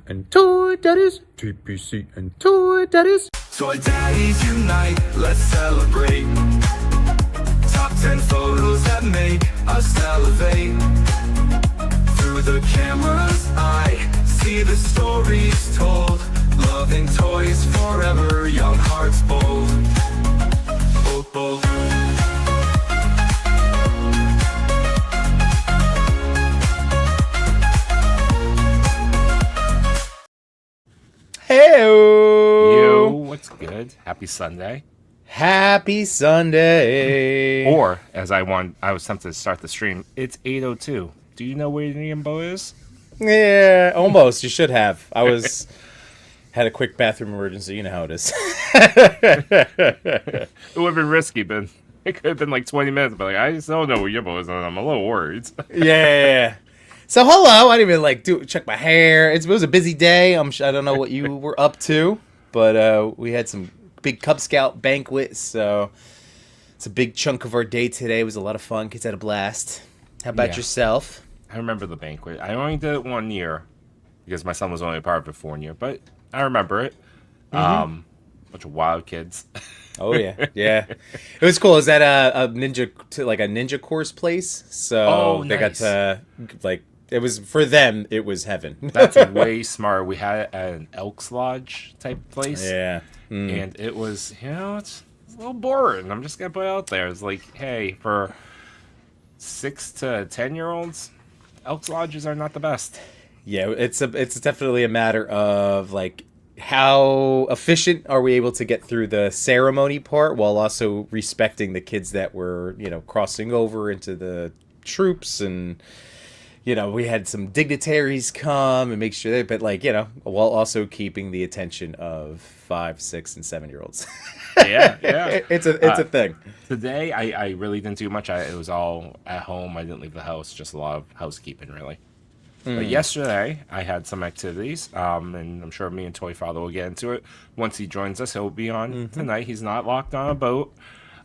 and Toy Daddies. TPC and Toy Daddies. Toy Daddies unite, let's celebrate. Top 10 photos that make us salivate. Through the camera's eye, see the stories told. Loving toys forever, young hearts bold. Bold, bold. Hey-o! Yo, what's good? Happy Sunday. Happy Sunday. Or, as I was tempted to start the stream, it's 8:02. Do you know where Yimbo is? Yeah, almost. You should have. Had a quick bathroom emergency. You know how it is. It would have been risky, but it could have been like 20 minutes. But I just don't know where Yimbo is, and I'm a little worried. Yeah. So hello. I didn't even check my hair. It was a busy day. I don't know what you were up to, but we had some big Cub Scout banquet. So it's a big chunk of our day today. It was a lot of fun. Kids had a blast. How about yourself? I remember the banquet. I only did it 1 year because my son was only a part of it for 1 year, but I remember it. Bunch of wild kids. Oh yeah, yeah. It was cool. Is that a ninja course place? So they got to it was for them. It was heaven. That's way smarter. We had it at an Elks Lodge type place. Yeah, and it was it's a little boring. I'm just gonna put it out there. It's like, hey, for 6 to 10-year-olds, Elks Lodges are not the best. Yeah, it's definitely a matter of how efficient are we able to get through the ceremony part while also respecting the kids that were crossing over into the troops, and we had some dignitaries come and make sure but while also keeping the attention of 5, 6, and 7-year-olds. Yeah. It's a thing. Today, I really didn't do much. It was all at home. I didn't leave the house. Just a lot of housekeeping, really. But yesterday, I had some activities, and I'm sure me and Toy Father will get into it. Once he joins us, he'll be on tonight. He's not locked on a boat.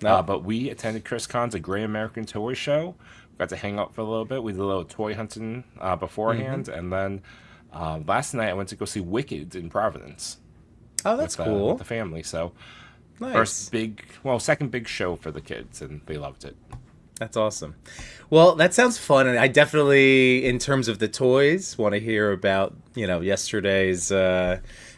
No. But we attended Chris Con's A Great American Toy Show. Got to hang out for a little bit. We did a little toy hunting beforehand. And then last night, I went to go see Wicked in Providence. Oh, that's cool. With the family. So, nice. Second big show for the kids, and they loved it. That's awesome. Well, that sounds fun, and I definitely, in terms of the toys, want to hear about yesterday's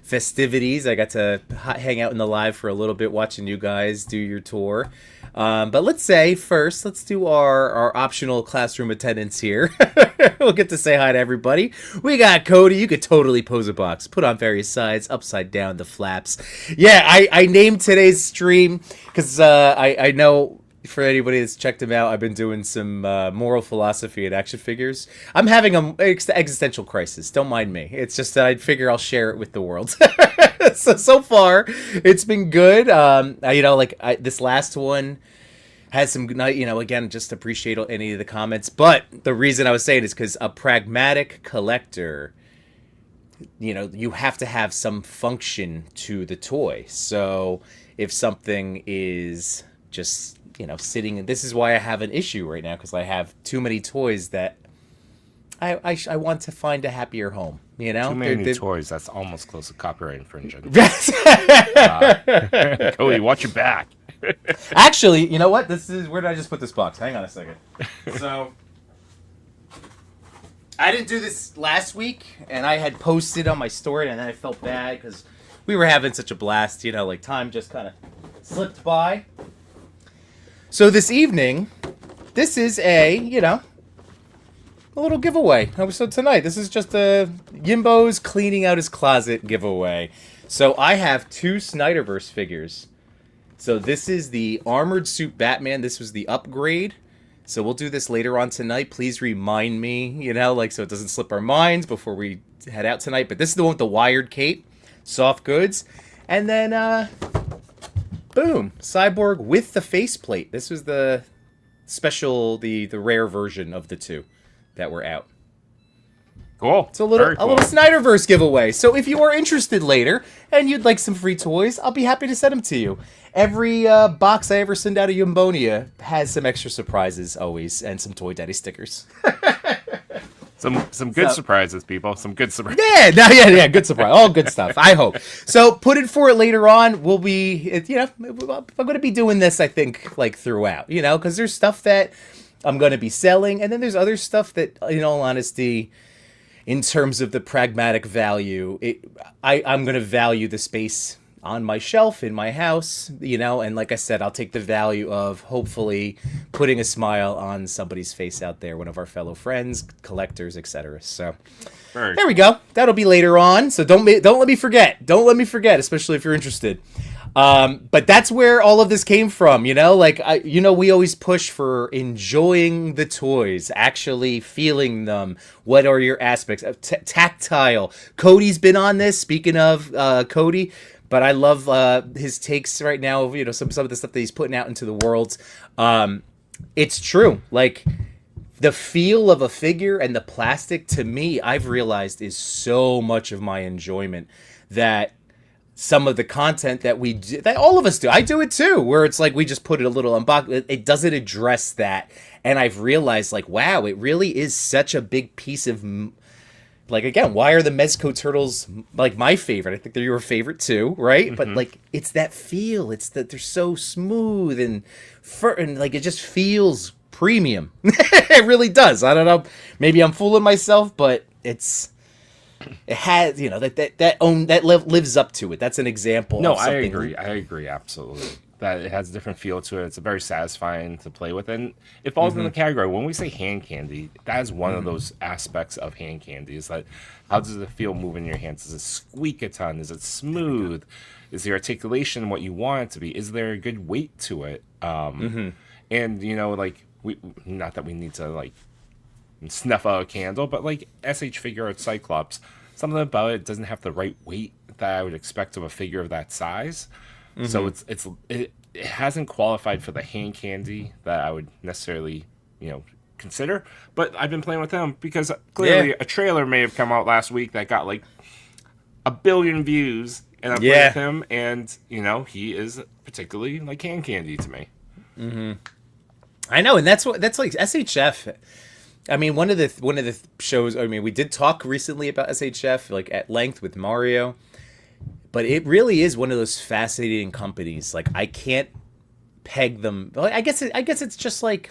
festivities. I got to hang out in the live for a little bit, watching you guys do your tour. But let's do our optional classroom attendance here. We'll get to say hi to everybody. We got Cody. You could totally pose a box, put on various sides, upside down, the flaps. Yeah, I named today's stream because I know. For anybody that's checked him out, I've been doing some moral philosophy and action figures. I'm having an existential crisis. Don't mind me. It's just that I'd figure I'll share it with the world. so far, it's been good. This last one has some, again, just appreciate any of the comments. But the reason I was saying is because a pragmatic collector, you have to have some function to the toy. So if something is just sitting, and this is why I have an issue right now, because I have too many toys that I want to find a happier home. Too many toys. That's almost close to copyright infringement. Cody, watch your back. Actually, you know what? Where did I just put this box? Hang on a second. So I didn't do this last week, and I had posted on my story, and then I felt bad because we were having such a blast. Time just kind of slipped by. So this evening, this is a little giveaway. So tonight, this is just a Yimbo's cleaning out his closet giveaway. So I have 2 Snyderverse figures. So this is the Armored Suit Batman. This was the upgrade. So we'll do this later on tonight. Please remind me, so it doesn't slip our minds before we head out tonight. But this is the one with the wired cape, soft goods. And then, boom, Cyborg with the faceplate. This was the special, the rare version of the 2 that were out. Cool. It's a little Snyderverse giveaway. So if you are interested later and you'd like some free toys, I'll be happy to send them to you. Every box I ever send out of Yimbonia has some extra surprises always, and some Toy Daddy stickers. Some good So- surprises, people. Some good surprises. Yeah, no, yeah, good surprise. All good stuff. I hope. So put it for it later on. We'll be, I'm going to be doing this. I think like throughout, because there's stuff that I'm going to be selling, and then there's other stuff that, in all honesty, in terms of the pragmatic value, I'm going to value the space on my shelf in my house, and like I said, I'll take the value of hopefully putting a smile on somebody's face out there, one of our fellow friends, collectors, etc. So Very there we go. That'll be later on. So don't let me forget. Don't let me forget, especially if you're interested. But that's where all of this came from, like, we always push for enjoying the toys, actually feeling them. What are your aspects of tactile? Cody's been on this, speaking of, Cody, but I love, his takes right now of, some of the stuff that he's putting out into the world. It's true. Like, the feel of a figure and the plastic, to me, I've realized is so much of my enjoyment that some of the content that we do, that all of us do, I do it too, where it's like we just put it a little unbox. It doesn't address that, and I've realized, like, wow, it really is such a big piece of, like, again, why are the Mezco turtles like my favorite? I think they're your favorite too, right? Mm-hmm. But like, it's that feel. It's that they're so smooth and like it just feels premium. It really does. I don't know. Maybe I'm fooling myself, but it has, that lives up to it. That's an example. No, of something. I agree absolutely. That it has a different feel to it. It's very satisfying to play with, and it falls in the category. When we say hand candy, that is one of those aspects of hand candy. Is that how does it feel moving in your hands? Does it squeak a ton? Is it smooth? Is the articulation what you want it to be? Is there a good weight to it? And like we, not that we need to like snuff out a candle, but like SH Figure Art Cyclops, something about it doesn't have the right weight that I would expect of a figure of that size. So it hasn't qualified for the hand candy that I would necessarily consider. But I've been playing with him because clearly a trailer may have come out last week that got like 1 billion views, and I'm playing with him, and he is particularly like hand candy to me. I know, and that's like SHF. I mean, one of the shows. I mean, we did talk recently about SHF like at length with Mario. But it really is one of those fascinating companies. Like, I can't peg them. I guess it's just like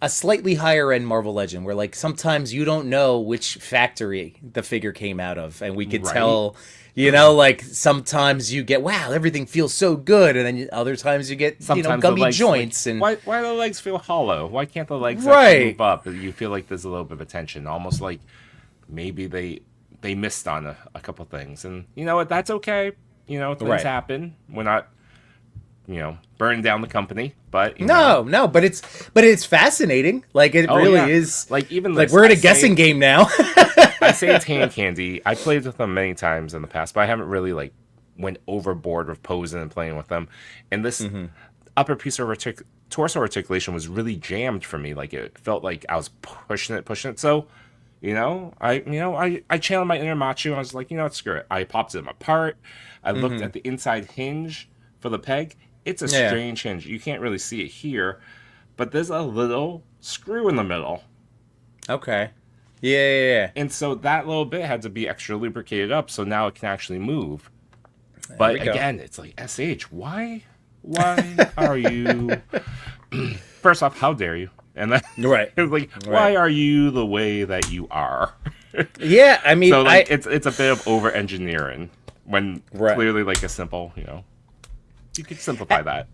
a slightly higher end Marvel Legend, where like sometimes you don't know which factory the figure came out of, and we could tell. Like sometimes you get, wow, everything feels so good, and then other times you get Sometimes gummy joints. Like, and why do the legs feel hollow? Why can't the legs Right. actually move up? You feel like there's a little bit of a tension, almost like maybe they missed on a couple things, and you know what? That's okay. Things happen. We're not, burning down the company, but no, but it's fascinating. Like it really is. Like even like we're in a guessing game now. I say it's hand candy. I played with them many times in the past, but I haven't really like went overboard with posing and playing with them. And this upper piece of torso articulation was really jammed for me. Like it felt like I was pushing it. So. I channeled my inner macho. I was like, screw it. I popped them apart. I looked at the inside hinge for the peg. It's a strange hinge. You can't really see it here, but there's a little screw in the middle. Okay. Yeah. And so that little bit had to be extra lubricated up, so now it can actually move. But again, it's like, SH, why are you... First off, how dare you? And then it's like, why are you the way that you are? Yeah, I mean, so like it's a bit of over engineering when clearly like a simple, you could simplify that.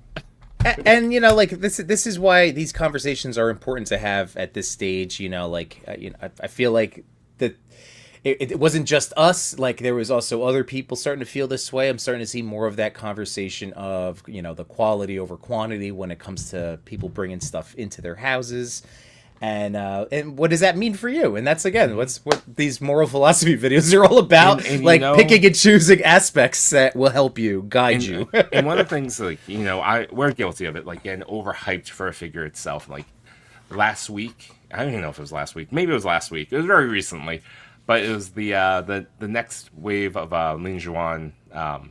And like this is why these conversations are important to have at this stage. I feel like that it wasn't just us. Like there was also other people starting to feel this way. I'm starting to see more of that conversation of the quality over quantity when it comes to people bringing stuff into their houses, and what does that mean for you? And that's again what these moral philosophy videos are all about, and like picking and choosing aspects that will help you, guide you. And one of the things like we're guilty of it, like getting overhyped for a figure itself. Like last week, I don't even know if it was last week. Maybe it was last week. It was very recently. But it was the next wave of Lin Juan. Bebop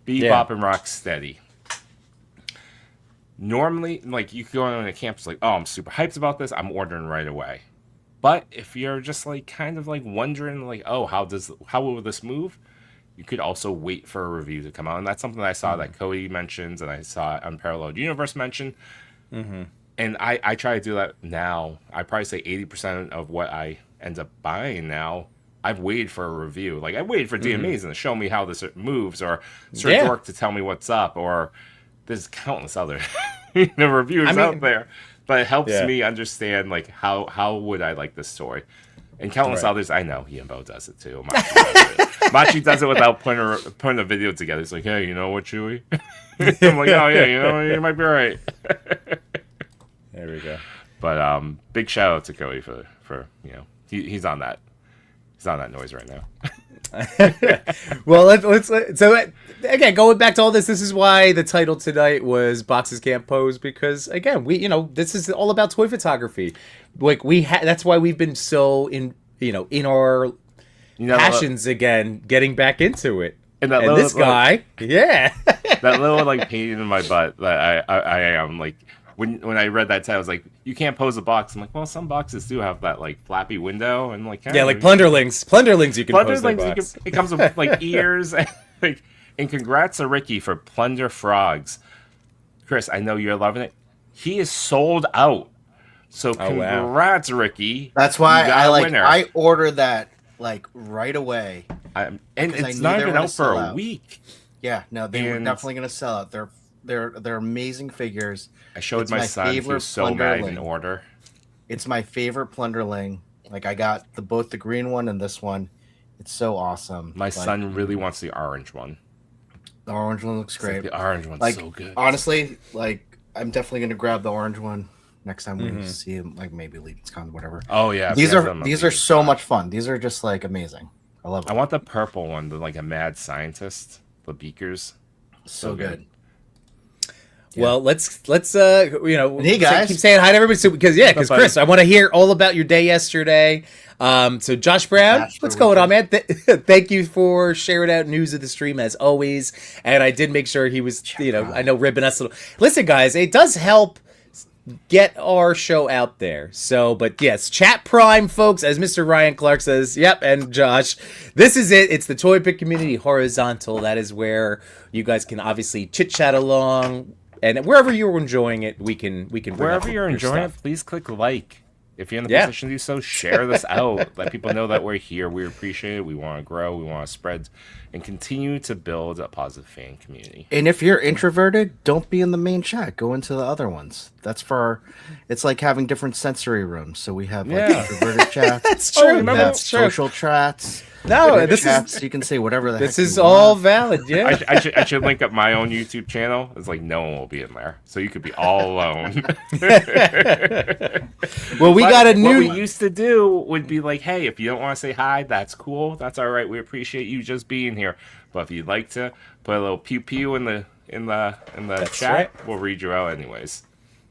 and Rocksteady. Normally, like you could go on a campus like, oh, I'm super hyped about this. I'm ordering right away. But if you're just like kind of like wondering like, oh, how will this move? You could also wait for a review to come out, and that's something that I saw that Cody mentions, and I saw Unparalleled Universe mention. And I try to do that now. I probably say 80% of what I end up buying now, I've waited for a review. Like I waited for DMAs to show me how this moves, or Sir Dork to tell me what's up, or there's countless other reviews out there. But it helps me understand like how would I like this story. And countless others, I know Yimbo does it too. Machi does it without putting a video together. It's like, hey, you know what, Chewy? I'm like, oh yeah, you might be right. There we go. But big shout out to Cody for he's on that. He's on that noise right now. Well, let's so again, going back to all this is why the title tonight was Boxes Can't Pose, because again, this is all about toy photography. Like that's why we've been so in our passions again, getting back into it. And this guy, that little like pain in my butt that I am like. When I read that title, I was like, you can't pose a box. I'm like, well, some boxes do have that like flappy window, and like like Plunderlings, you can pose their box. It comes with like ears, and congrats to Ricky for Plunder Frogs. Chris, I know you're loving it. He is sold out, so congrats, Ricky. That's why I ordered that like right away, and it's not even out for a week. Yeah, no, they were definitely going to sell out. They're amazing figures. I showed my son. He was so mad in order. It's my favorite Plunderling. Like I got both the green one and this one. It's so awesome. My son really wants the orange one. The orange one looks great. The orange one's so good. Honestly, like I'm definitely gonna grab the orange one next time we see him. Like maybe LegionsCon, whatever. Oh yeah, these are so much fun. These are just like amazing. I love it. I want the purple one, the like a mad scientist, the beakers. So good. Yeah. Well, let's hey guys, keep saying hi to everybody because Chris, I want to hear all about your day yesterday. So Josh Brown, what's going on, man? Thank you for sharing out news of the stream as always. And I did make sure he was, I know ribbing us a little. Listen, guys, it does help get our show out there. So, but yes, chat prime, folks, as Mr. Ryan Clark says. Yep, and Josh, this is it. It's the Toy Pick Community Horizontal. That is where you guys can obviously chit chat along. And wherever you're enjoying it, we can bring wherever you're enjoying it, please click like. If you're in a position to do so, share this out. Let people know that we're here. We appreciate it. We want to grow. We want to spread and continue to build a positive fan community. And if you're introverted, don't be in the main chat. Go into the other ones. That's it's like having different sensory rooms. So we have like introverted chats. That's true. That's true. Social chats. No, this chats, you can say whatever the heck this is all valid. Yeah, I should link up my own YouTube channel. It's like no one will be in there, so you could be all alone. Well, what we used to do would be like, hey, if you don't want to say hi, that's cool. That's all right. We appreciate you just being here. But if you'd like to put a little pew pew in the chat, right. We'll read you out anyways.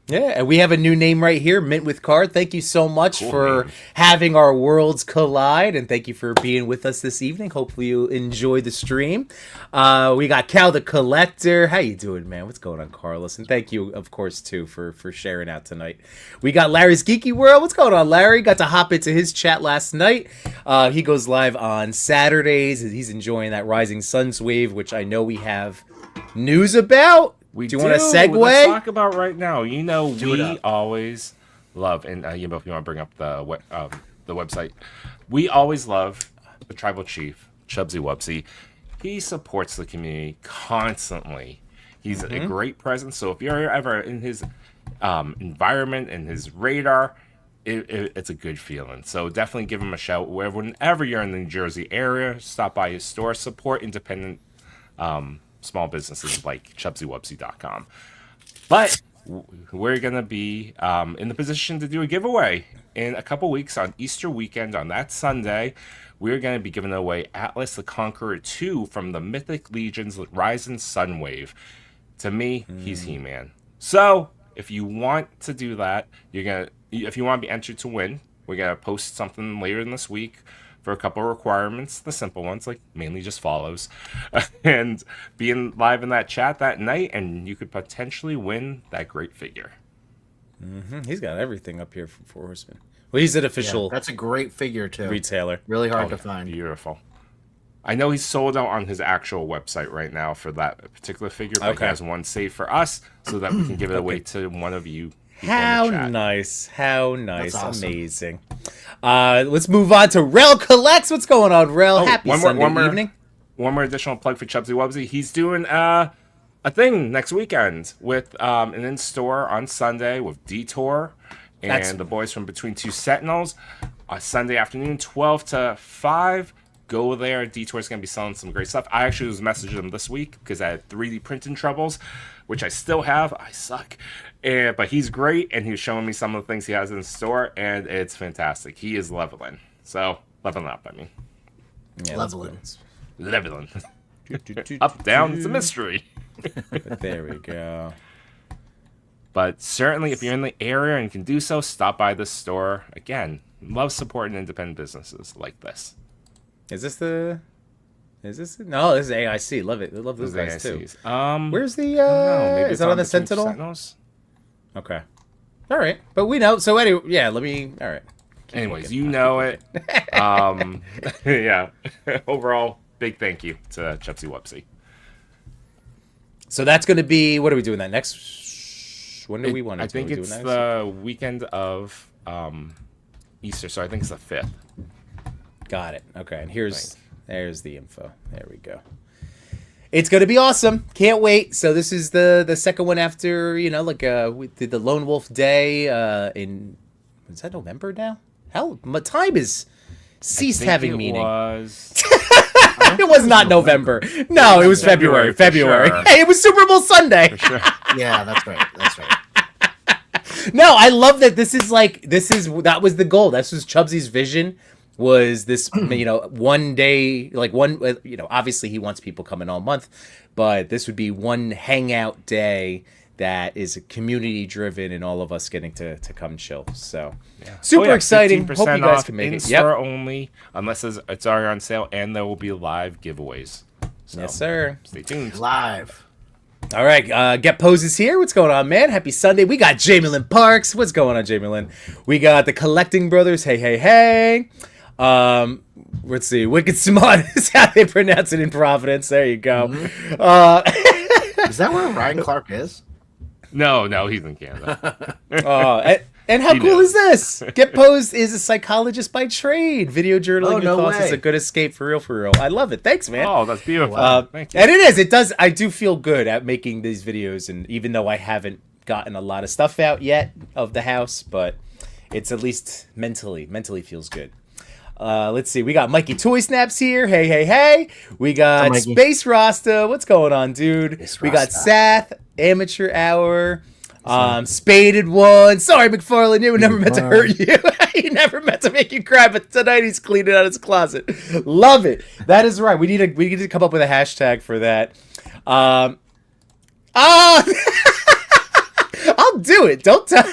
Yeah, and we have a new name right here, Mint with Card. Thank you so much for having our worlds collide, and thank you for being with us this evening. Hopefully you enjoyed the stream. We got Cal the Collector. How you doing, man? What's going on, Carlos? And thank you, of course, too, for sharing out tonight. We got Larry's Geeky World. What's going on, Larry? Got to hop into his chat last night. He goes live on Saturdays. He's enjoying that Rising Suns wave, which I know we have news about. Do you want to segue? Let's talk about right now. We always love, and if you want to bring up the website, we always love the tribal chief, Chubsy Wubsy. He supports the community constantly. He's a great presence. So if you're ever in his environment and his radar, it's a good feeling. So definitely give him a shout. Whenever you're in the New Jersey area, stop by his store, support independent small businesses like ChubsyWubsy.com. But we're going to be in the position to do a giveaway in a couple weeks on Easter weekend. On that Sunday, we're going to be giving away Atlas the Conqueror 2 from the Mythic Legion's Rising Sunwave. To me, he's He-Man. So if you want to do that, if you want to be entered to win, we're going to post something later in this week for a couple of requirements, the simple ones, like mainly just follows, and being live in that chat that night, and you could potentially win that great figure. He's got everything up here from Four Horsemen. Well, he's an Yeah, official that's a great figure too. retailer. Really hard to yeah, find. Beautiful. I know he's sold out on his actual website right now for that particular figure, but Okay. he has one saved for us so that we can give it away to one of you. people in the How chat. nice. How nice. That's awesome. Amazing. Let's move on to Rel Collects. What's going on, Rel? Happy Sunday evening. One more additional plug for Chubsy Wubsy. He's doing a thing next weekend with an in-store on Sunday with Detour and That's- the boys from Between Two Sentinels. Sunday afternoon, 12 to 5. Go there. Detour's going to be selling some great stuff. I actually was messaging him this week because I had 3D printing troubles, which I still have. I suck. But he's great, and he was showing me some of the things he has in the store, and it's fantastic. He is leveling. So, leveling up, I mean. Yeah, Leveling. Leveling. let's go. Up, down, it's a mystery. There we go. But certainly, if you're in the area and can do so, stop by the store. Again, love supporting independent businesses like this. Is this the? Is this? No, this is AIC. Love it. I love those guys too. AICs. Where's the? Maybe Is it's that on the Between Two Sentinel? Sentinels? Okay. All right, but we know. So anyway, yeah. Let me. All right. Anyways, you know it. Yeah. Overall, big thank you to Chubsy Wubsy. So that's going to be. What are we doing that next? When do we want to? I think it's the weekend of Easter, so I think it's the 5th. Got it. Okay, and Thanks. there's the info. There we go. It's gonna be awesome. Can't wait. So this is the second one after we did the Lone Wolf Day is that November now? Hell, my time is ceased having meaning. It was not November. No, it was February. February, for sure. Hey, it was Super Bowl Sunday. Sure. Yeah, that's right. That's right. No, I love that that was the goal. This was Chubsy's vision. Was this one day, like one, obviously he wants people coming all month, but this would be one hangout day that is community driven and all of us getting to come chill. So super exciting. Hope you 15% guys off, can make in it. store only, unless it's already on sale, and there will be live giveaways. So, Yes, sir. Stay tuned. Live. All right, Get Poses here. What's going on, man? Happy Sunday. We got Jamie Lynn Parks. What's going on, Jamie Lynn? We got the Collecting Brothers. Hey, hey, hey. Let's see. Wicked Smart is how they pronounce it in Providence. There you go. Is that where Ryan Clark is? No, he's in Canada. And how He cool knows. is this? Get Posed is a psychologist by trade. Video journaling Oh, your no thoughts is way. a good escape for real, for real. I love it. Thanks, man. Oh, that's beautiful. Thank you. And it does. I do feel good at making these videos, and even though I haven't gotten a lot of stuff out yet of the house, but it's at least mentally feels good. Let's see. We got Mikey Toy Snaps here. Hey, hey, hey. We got Mikey. Space Rasta. What's going on, dude? Space We got Rasta. Sath, Amateur Hour, Spaded One. Sorry, McFarlane, you were never meant to hurt you. He never meant to make you cry, but tonight he's cleaning out his closet. Love it. That is right. We need to come up with a hashtag for that. I'll do it. Don't tell.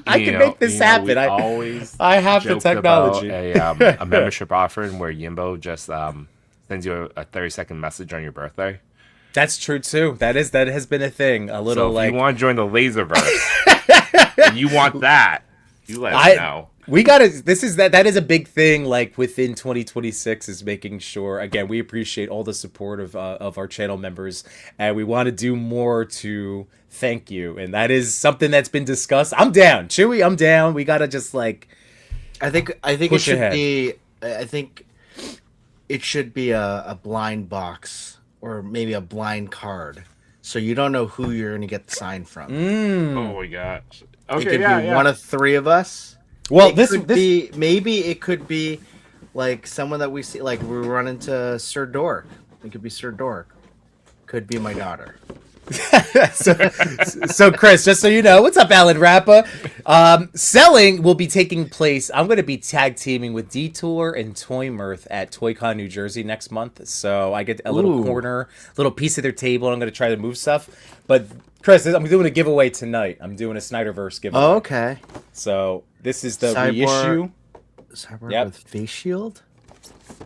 I can make this happen. We always I have the joked technology. about a membership offering where Yimbo just sends you a 30-second message on your birthday. That's true too. That has been a thing. A little So if like you want to join the Laserverse, and you want that, you let us know. we gotta. That is a big thing. Like within 2026 is making sure. Again, we appreciate all the support of our channel members, and we want to do more to thank you. And that is something that's been discussed. I'm down, Chewy. I'm down. We gotta just like. I think it Push should ahead. be. I think it should be a blind box or maybe a blind card, so you don't know who you're going to get the sign from. Oh my gosh. It Okay, could yeah, be yeah. one of three of us. Well, It could be maybe it could be like someone that we see, like we run into Sir Dork. It could be Sir Dork. Could be my daughter. so Chris, just so you know, what's up, Alan Rappa? Selling will be taking place. I'm going to be tag teaming with Detour and Toy Mirth at ToyCon New Jersey next month. So I get a little Ooh. corner, little piece of their table, and I'm going to try to move stuff. But Chris, I'm doing a giveaway tonight. I'm doing a Snyderverse giveaway. Oh, okay. So this is the Cyborg- reissue. Cyborg Yep. with face shield.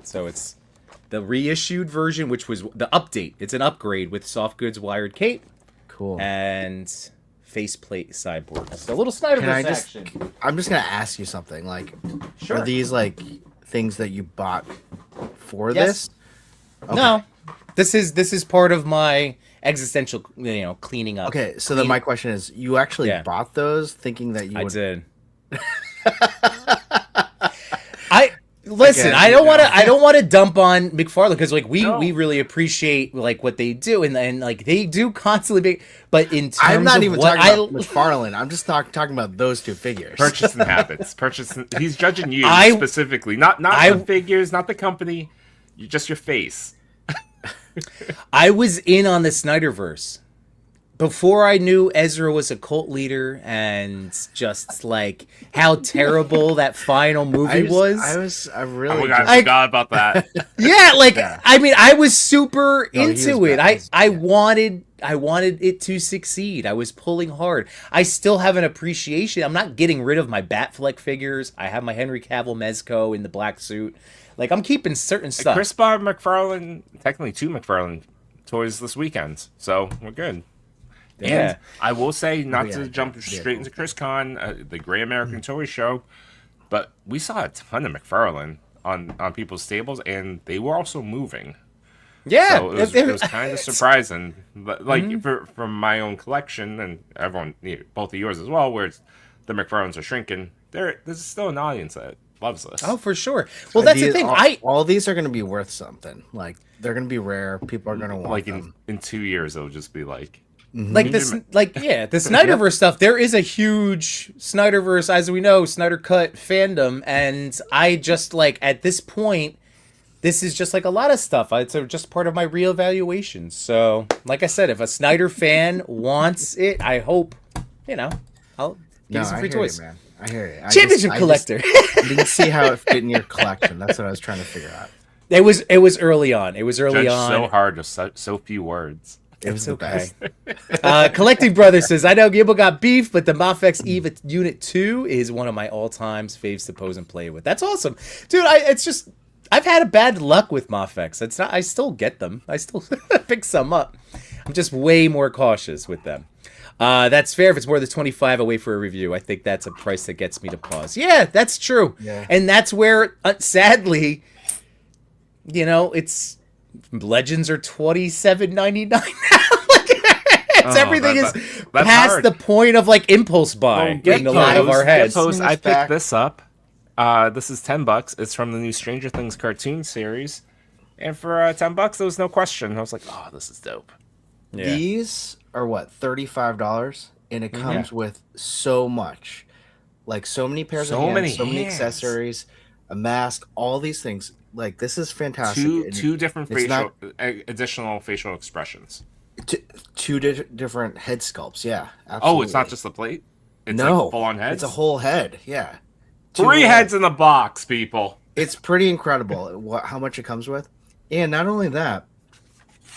So it's the reissued version, which was the update. It's an upgrade with soft goods wired cape Cool. and faceplate cyborg. So a little Snyderverse action. I'm just gonna ask you something. Like, Sure. are these like things that you bought for Yes. this? Okay. No, this is part of my existential, cleaning up. Okay, so then my question is: you actually Yeah. bought those, thinking that you I would? did. I listen. Again, I don't want to dump on McFarlane because like we No. really appreciate like what they do and like they do constantly be. But in terms I'm not of even what talking about McFarlane. I'm just talking about those two figures. Purchasing habits. Purchasing. He's judging you I- specifically, not I- the figures, not the company. You just your face. I was in on the Snyderverse before I knew Ezra was a cult leader and just like how terrible that final movie I really. Oh my god, just- I forgot about that. Yeah, like I mean, I was super No, he was into it. bad. I wanted it to succeed. I was pulling hard. I still have an appreciation. I'm not getting rid of my Batfleck figures. I have my Henry Cavill Mezco in the black suit. Like I'm keeping certain stuff. Chris bought McFarlane, technically 2 McFarlane toys this weekend, so we're good. Yeah. And I will say, not yeah, to jump yeah, straight cool. into Chris Con, the Great American Toy Show, but we saw a ton of McFarlane on people's tables, and they were also moving. Yeah, So it was kind of surprising, but like from my own collection and everyone, both of yours as well, where the McFarlanes are shrinking. There's still an audience that loves this. Oh, for sure. Well, that's the These- thing. all these are going to be worth something. Like they're going to be rare. People are going to want like them. in 2 years, it'll just be like like this, like yeah, the Snyderverse stuff. There is a huge Snyderverse, as we know, Snyder Cut fandom, and I just like at this point, this is just like a lot of stuff. It's just part of my reevaluation. So, like I said, if a Snyder fan wants it, I hope I'll give you some free I hear toys. you, man. I hear you. Championship collector. I didn't see how it fit in your collection. That's what I was trying to figure out. It was early on. It was early judged on. so hard with so few words. It was the best. Collecting Brothers says, I know Gable got beef, but the Mafex Eva Unit 2 is one of my all-time faves to pose and play with. That's awesome. Dude, I've had a bad luck with Mafex. I still get them. I still pick some up. I'm just way more cautious with them. That's fair. If it's more than 25, I'll wait for a review. I think that's a price that gets me to pause. Yeah, that's true. Yeah. And that's where, sadly, it's Legends are $27.99 now. It's everything is that's past hard. the point of like impulse buy in a lot of our heads. Post, I picked back. this up. This is $10. It's from the new Stranger Things cartoon series, and for $10, there was no question. I was like, "Oh, this is dope." Yeah. These are what, $35, and it comes with so much, like so many pairs So of hands, many so many hands. accessories, a mask, all these things. Like this is fantastic. Two And two different it's facial additional facial expressions. two different head sculpts. Yeah, absolutely. Oh, it's not just the plate. It's no like full on heads. It's a whole head. Yeah, Two 3 whole heads in the box, people. It's pretty incredible how much it comes with, and not only that,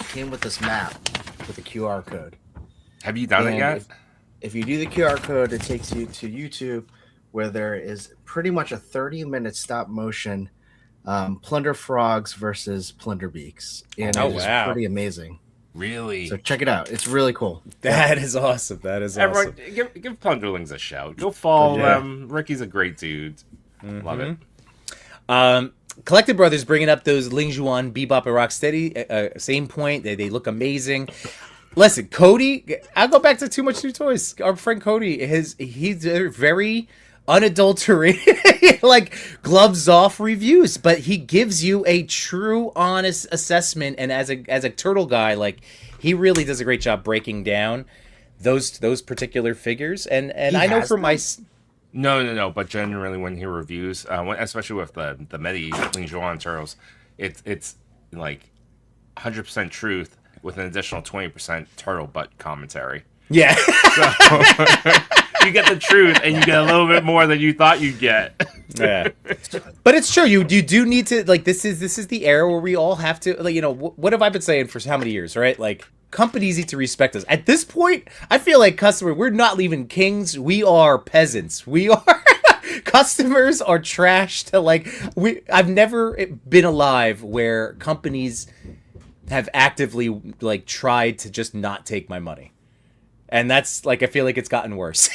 it came with this map with a QR code. Have you done it And yet? If you do the QR code, it takes you to YouTube, where there is pretty much a 30-minute stop motion Plunder Frogs versus Plunder Beaks, and Oh, it is wow. pretty amazing. Really? So check it out; it's really cool. That is awesome. That is Everyone, awesome. give Plunderlings a shout. Go follow Yeah. them. Ricky's a great dude. Love it. Collected Brothers bringing up those Ling Juan, Bebop, and Rocksteady. Same point. They look amazing. Listen, Cody. I'll go back to Too Much New Toys. Our friend Cody, he's very unadulterated, like gloves off reviews, but he gives you a true, honest assessment. And as a turtle guy, like he really does a great job breaking down those particular figures. And I know for my. No. But generally, when he reviews, especially with the Medi Ling Juan turtles, it's like 100% truth with an additional 20% turtle butt commentary. Yeah. You get the truth, and you get a little bit more than you thought you'd get. Yeah, but it's true. You do need to like this is the era where we all have to like what have I been saying for how many years, right? Like companies need to respect us. At this point, I feel like we're not leaving kings. We are peasants. We are customers are trash to like I've never been alive where companies have actively like tried to just not take my money. And that's like, I feel like it's gotten worse.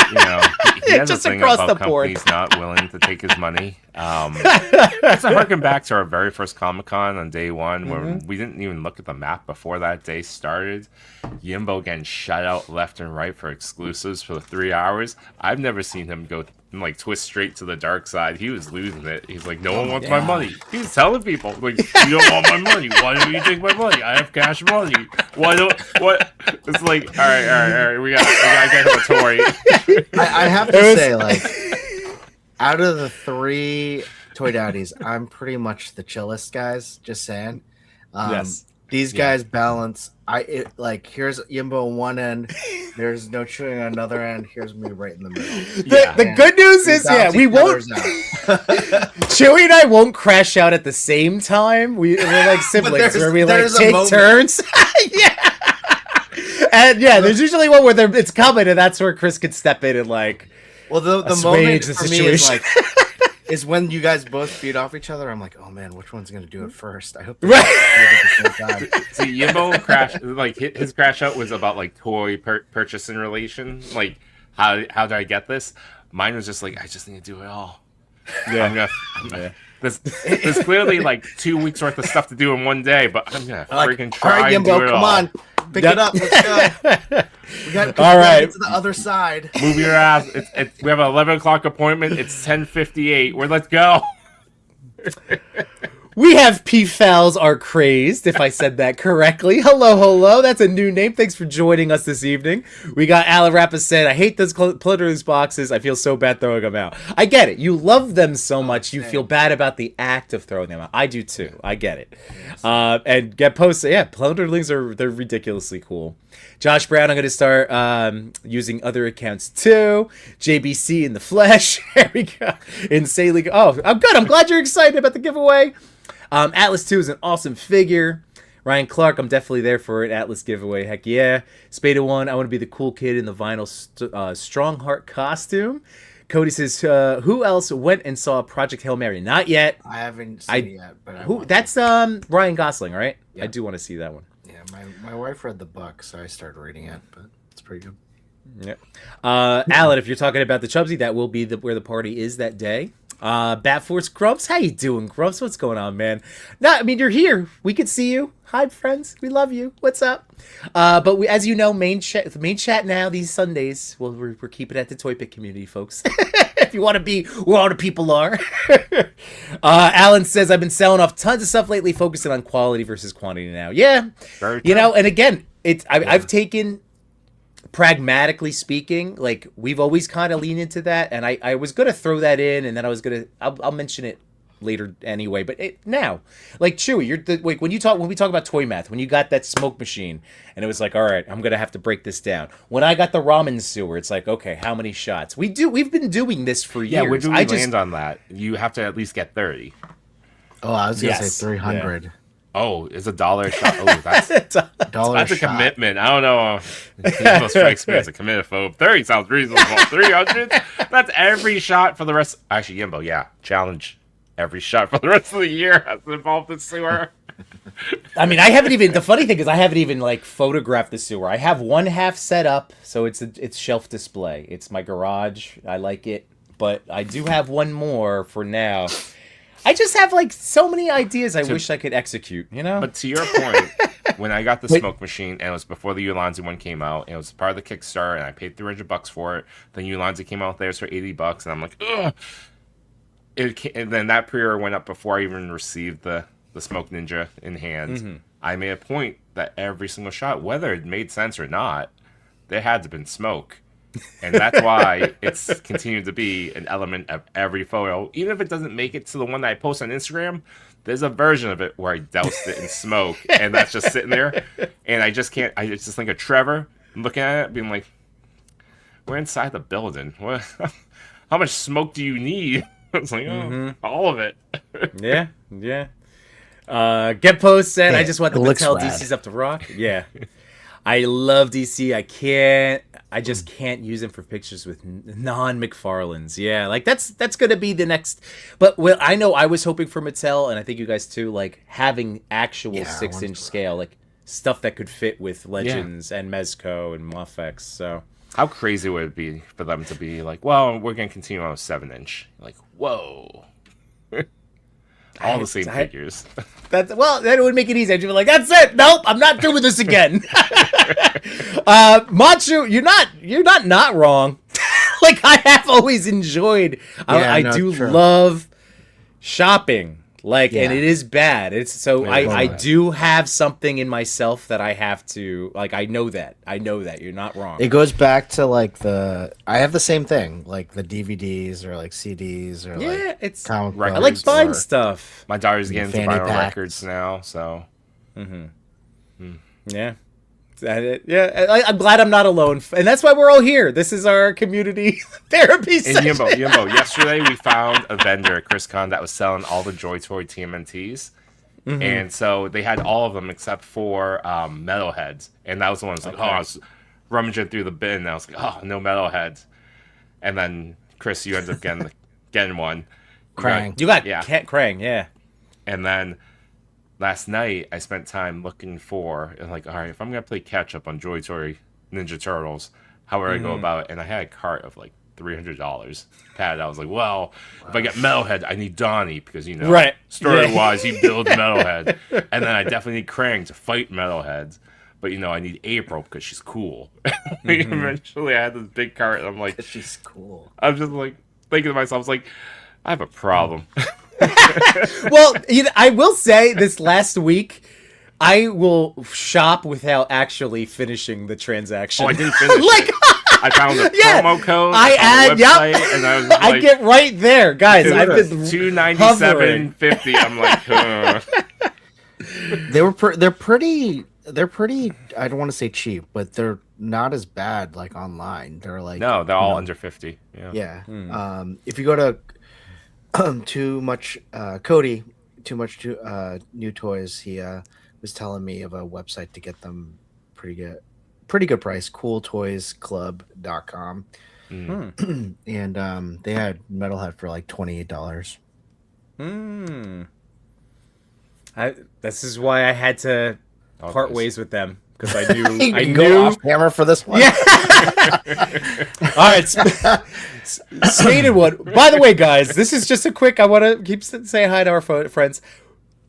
You know, he has Just a thing across about the board. companies not willing to take his money. It's a harken back to our very first Comic-Con on day one, where we didn't even look at the map before that day started. Yimbo getting shut out left and right for exclusives for 3 hours. I've never seen him go like twist straight to the dark side. He was losing it. He's like, no one wants my money. He's telling people, like, you don't want my money. Why don't you take my money? I have cash money. Why don't what? It's like, all right. We gotta get him a toy. I have to say, like, out of the 3 Toy Daddies, I'm pretty much the chillest guys. Just saying. Yes. These guys balance. Like, here's Yimbo on one end. There's no chewing on another end. Here's me right in the middle. The good news is, we won't. Chewie and I won't crash out at the same time. We're like siblings, where we like take turns. Yeah. And yeah, there's usually one where it's coming, and that's where Chris can step in and like. Well, the moment for me is like. Is when you guys both feed off each other. I'm like, oh man, which one's gonna do it first? I hope. Right. At the same time. See, Yimbo crash like his crash out was about like toy purchase and relation. Like, how did I get this? Mine was just like, I just need to do it all. Yeah. There's clearly like 2 weeks worth of stuff to do in one day, but I'm gonna freaking try. All right, and do it come all. on, pick it up. Let's go. We got all right to the other side. Move your ass. We have an 11 o'clock appointment. It's 10:58. Let's go. We have P-Fals are crazed, if I said that correctly. Hello. That's a new name. Thanks for joining us this evening. We got Alan Rappa said, I hate those Plunderers boxes. I feel so bad throwing them out. I get it. You love them so much. You feel bad about the act of throwing them out. I do too. I get it. And get posted. Yeah, Plunderlings they're ridiculously cool. Josh Brown, I'm going to start using other accounts too. JBC in the flesh. There we go. Insanely. Oh, I'm good. I'm glad you're excited about the giveaway. Atlas 2 is an awesome figure. Ryan Clark, I'm definitely there for an Atlas giveaway. Heck yeah. Spada 1, I want to be the cool kid in the vinyl Strongheart costume. Cody says, who else went and saw Project Hail Mary? Not yet. I haven't seen it yet. But that's Ryan Gosling, right? Yeah. I do want to see that one. Yeah, my wife read the book, so I started reading it, but it's pretty good. Yeah. Alan, if you're talking about the Chubsy, that will be where the party is that day. Batforce Grumps, how you doing, Grumps? What's going on, man? You're here. We could see you. Hi, friends. We love you. What's up? But as you know, main chat now these Sundays. Well, we're keeping it at the Toy Pick community, folks. If you want to be where all the people are. Alan says, I've been selling off tons of stuff lately, focusing on quality versus quantity now. Yeah, and again, I've taken. Pragmatically speaking, like we've always kind of leaned into that, and I was gonna throw that in, and then I'll mention it later anyway. But now, like Chewy, you're when we talk about toy math, when you got that smoke machine, and it was like, all right, I'm gonna have to break this down. When I got the ramen sewer, it's like, okay, how many shots? We've been doing this for years. Yeah, where do we land on that? You have to at least get 30. Oh, I was gonna say 300. Yeah. Oh, it's $1 a shot. Oh, that's a commitment. I don't know. It strikes me as a committed phobe. 30 sounds reasonable. 300? That's every shot for the rest. Actually, Yimbo, yeah. Challenge every shot for the rest of the year has to involve the sewer. I haven't even. The funny thing is, I haven't even like photographed the sewer. I have one half set up, so it's shelf display. It's my garage. I like it, but I do have one more for now. I just have like so many ideas I wish I could execute, you know? But to your point, when I got the smoke machine, and it was before the Ulanzi one came out, and it was part of the Kickstarter, and I paid $300 for it. Then Ulanzi came out there for $80, and I'm like, ugh. And then that pre-order went up before I even received the Smoke Ninja in hand. Mm-hmm. I made a point that every single shot, whether it made sense or not, there had to have been smoke. And that's why it's continued to be an element of every photo. Even if it doesn't make it to the one that I post on Instagram, there's a version of it where I doused it in smoke, and that's just sitting there. And I just think of Trevor looking at it, being like, we're inside the building. What? How much smoke do you need? It's like, all of it. Yeah. Get Post said, I just want the Mattel DCs up to rock. Yeah. I love DC. I just can't use them for pictures with non-McFarlanes. Yeah, like that's going to be the next. But I know I was hoping for Mattel, and I think you guys too, like having actual 6-inch scale. Like, stuff that could fit with Legends and Mezco and Mafex. So How crazy would it be for them to be like, well, we're going to continue on a 7-inch? Like, whoa. All the same figures. That would make it easy. I'd be like, that's it. Nope, I'm not doing this again. Machu, you're not wrong. Like, I have always enjoyed. I do love shopping. Like, and it is bad. It's so I do have something in myself that I have to, like, I know that you're not wrong. It goes back to like I have the same thing, like the DVDs or like CDs or like it's comic records. I like books buying or- stuff. My daughter's getting into Fanny vinyl packs. records now, so. Yeah. Is that it? Yeah, I'm glad I'm not alone, and that's why we're all here. This is our community therapy And session. Yimbo, yesterday we found a vendor at ChrisCon that was selling all the Joy Toy TMNTs. And so they had all of them except for Metalheads. And that was the one I was like, I was rummaging through the bin, and I was like, oh, no Metalheads. And then, Chris, you ended up getting one. Krang. You got Yeah. Krang, yeah. And then last night I spent time looking for, and like, all right, if I'm going to play catch up on Joy Toy Ninja Turtles, how would I go about it? And I had a cart of like $300 pad. I was like, well, if I get Metalhead, I need Donnie because, Right. story-wise, he builds Metalhead. And then I definitely need Krang to fight Metalheads. But, I need April because she's cool. Eventually, I had this big cart, and I'm like, She's cool. I'm just like thinking to myself, I was like, I have a problem. Well, I will say this last week, I will shop without actually finishing the transaction. Oh, I didn't finish Like, it. I found a Yeah, promo code I on add- the yep. website, and I was like, I get right there, guys. I've been hovering. $297.50. I'm like, They're pretty. I don't want to say cheap, but they're not as bad like online. They're like no, they're all under 50. Yeah. Yeah. If you go to too much new toys, he was telling me of a website to get them pretty good price, cooltoysclub.com. And they had Metalhead for like $28. This is why I had to part nice. ways with them because I knew You I can go knew. off camera for this one. Yeah. All right. Skated one. By the way, guys, this is just a quick. I want to keep saying hi to our friends.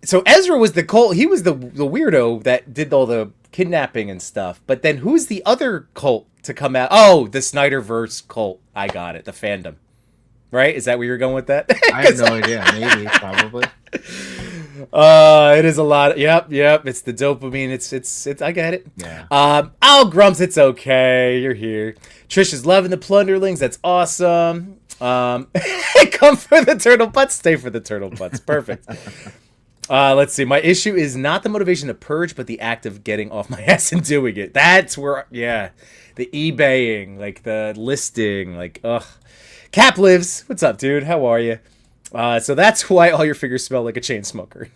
So Ezra was the cult. He was the weirdo that did all the kidnapping and stuff. But then who's the other cult to come out? Oh, the Snyderverse cult. I got it. The fandom. Right? Is that where you're going with that? I have no idea. Maybe, probably. It is a lot. Yep. It's the dopamine. It's. I get it. Yeah. Grumps, it's okay. You're here. Trish is loving the plunderlings. That's awesome. Come for the turtle butts. Stay for the turtle butts. Perfect. Let's see. My issue is not the motivation to purge, but the act of getting off my ass and doing it. That's where, the eBaying, like the listing, like, ugh. Cap lives. What's up, dude? How are you? So that's why all your figures smell like a chain smoker.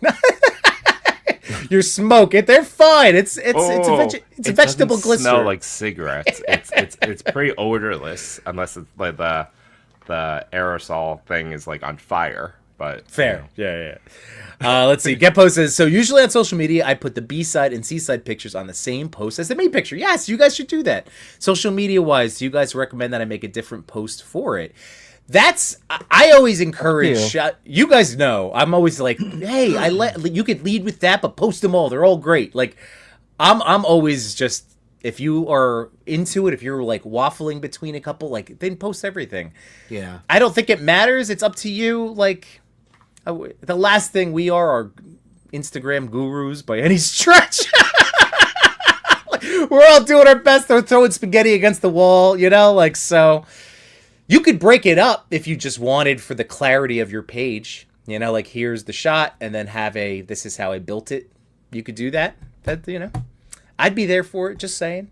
You're smoking. They're fine. It's a vegetable doesn't glycerin. Smell like cigarettes. It's pretty odorless unless it's like the aerosol thing is like on fire. But Fair. Yeah. Let's see. Get Post says, so usually on social media, I put the B-side and C-side pictures on the same post as the main picture. Yes, you guys should do that. Social media-wise, do you guys recommend that I make a different post for it? I always encourage, you guys know, I'm always like, hey, you could lead with that, but post them all. They're all great. Like, I'm always just, if you are into it, if you're like waffling between a couple, like, then post everything. Yeah. I don't think it matters. It's up to you. Like, the last thing we are Instagram gurus by any stretch. We're all doing our best. They're throwing spaghetti against the wall, like, so you could break it up if you just wanted for the clarity of your page, like here's the shot and then have this is how I built it. You could do that. I'd be there for it. Just saying.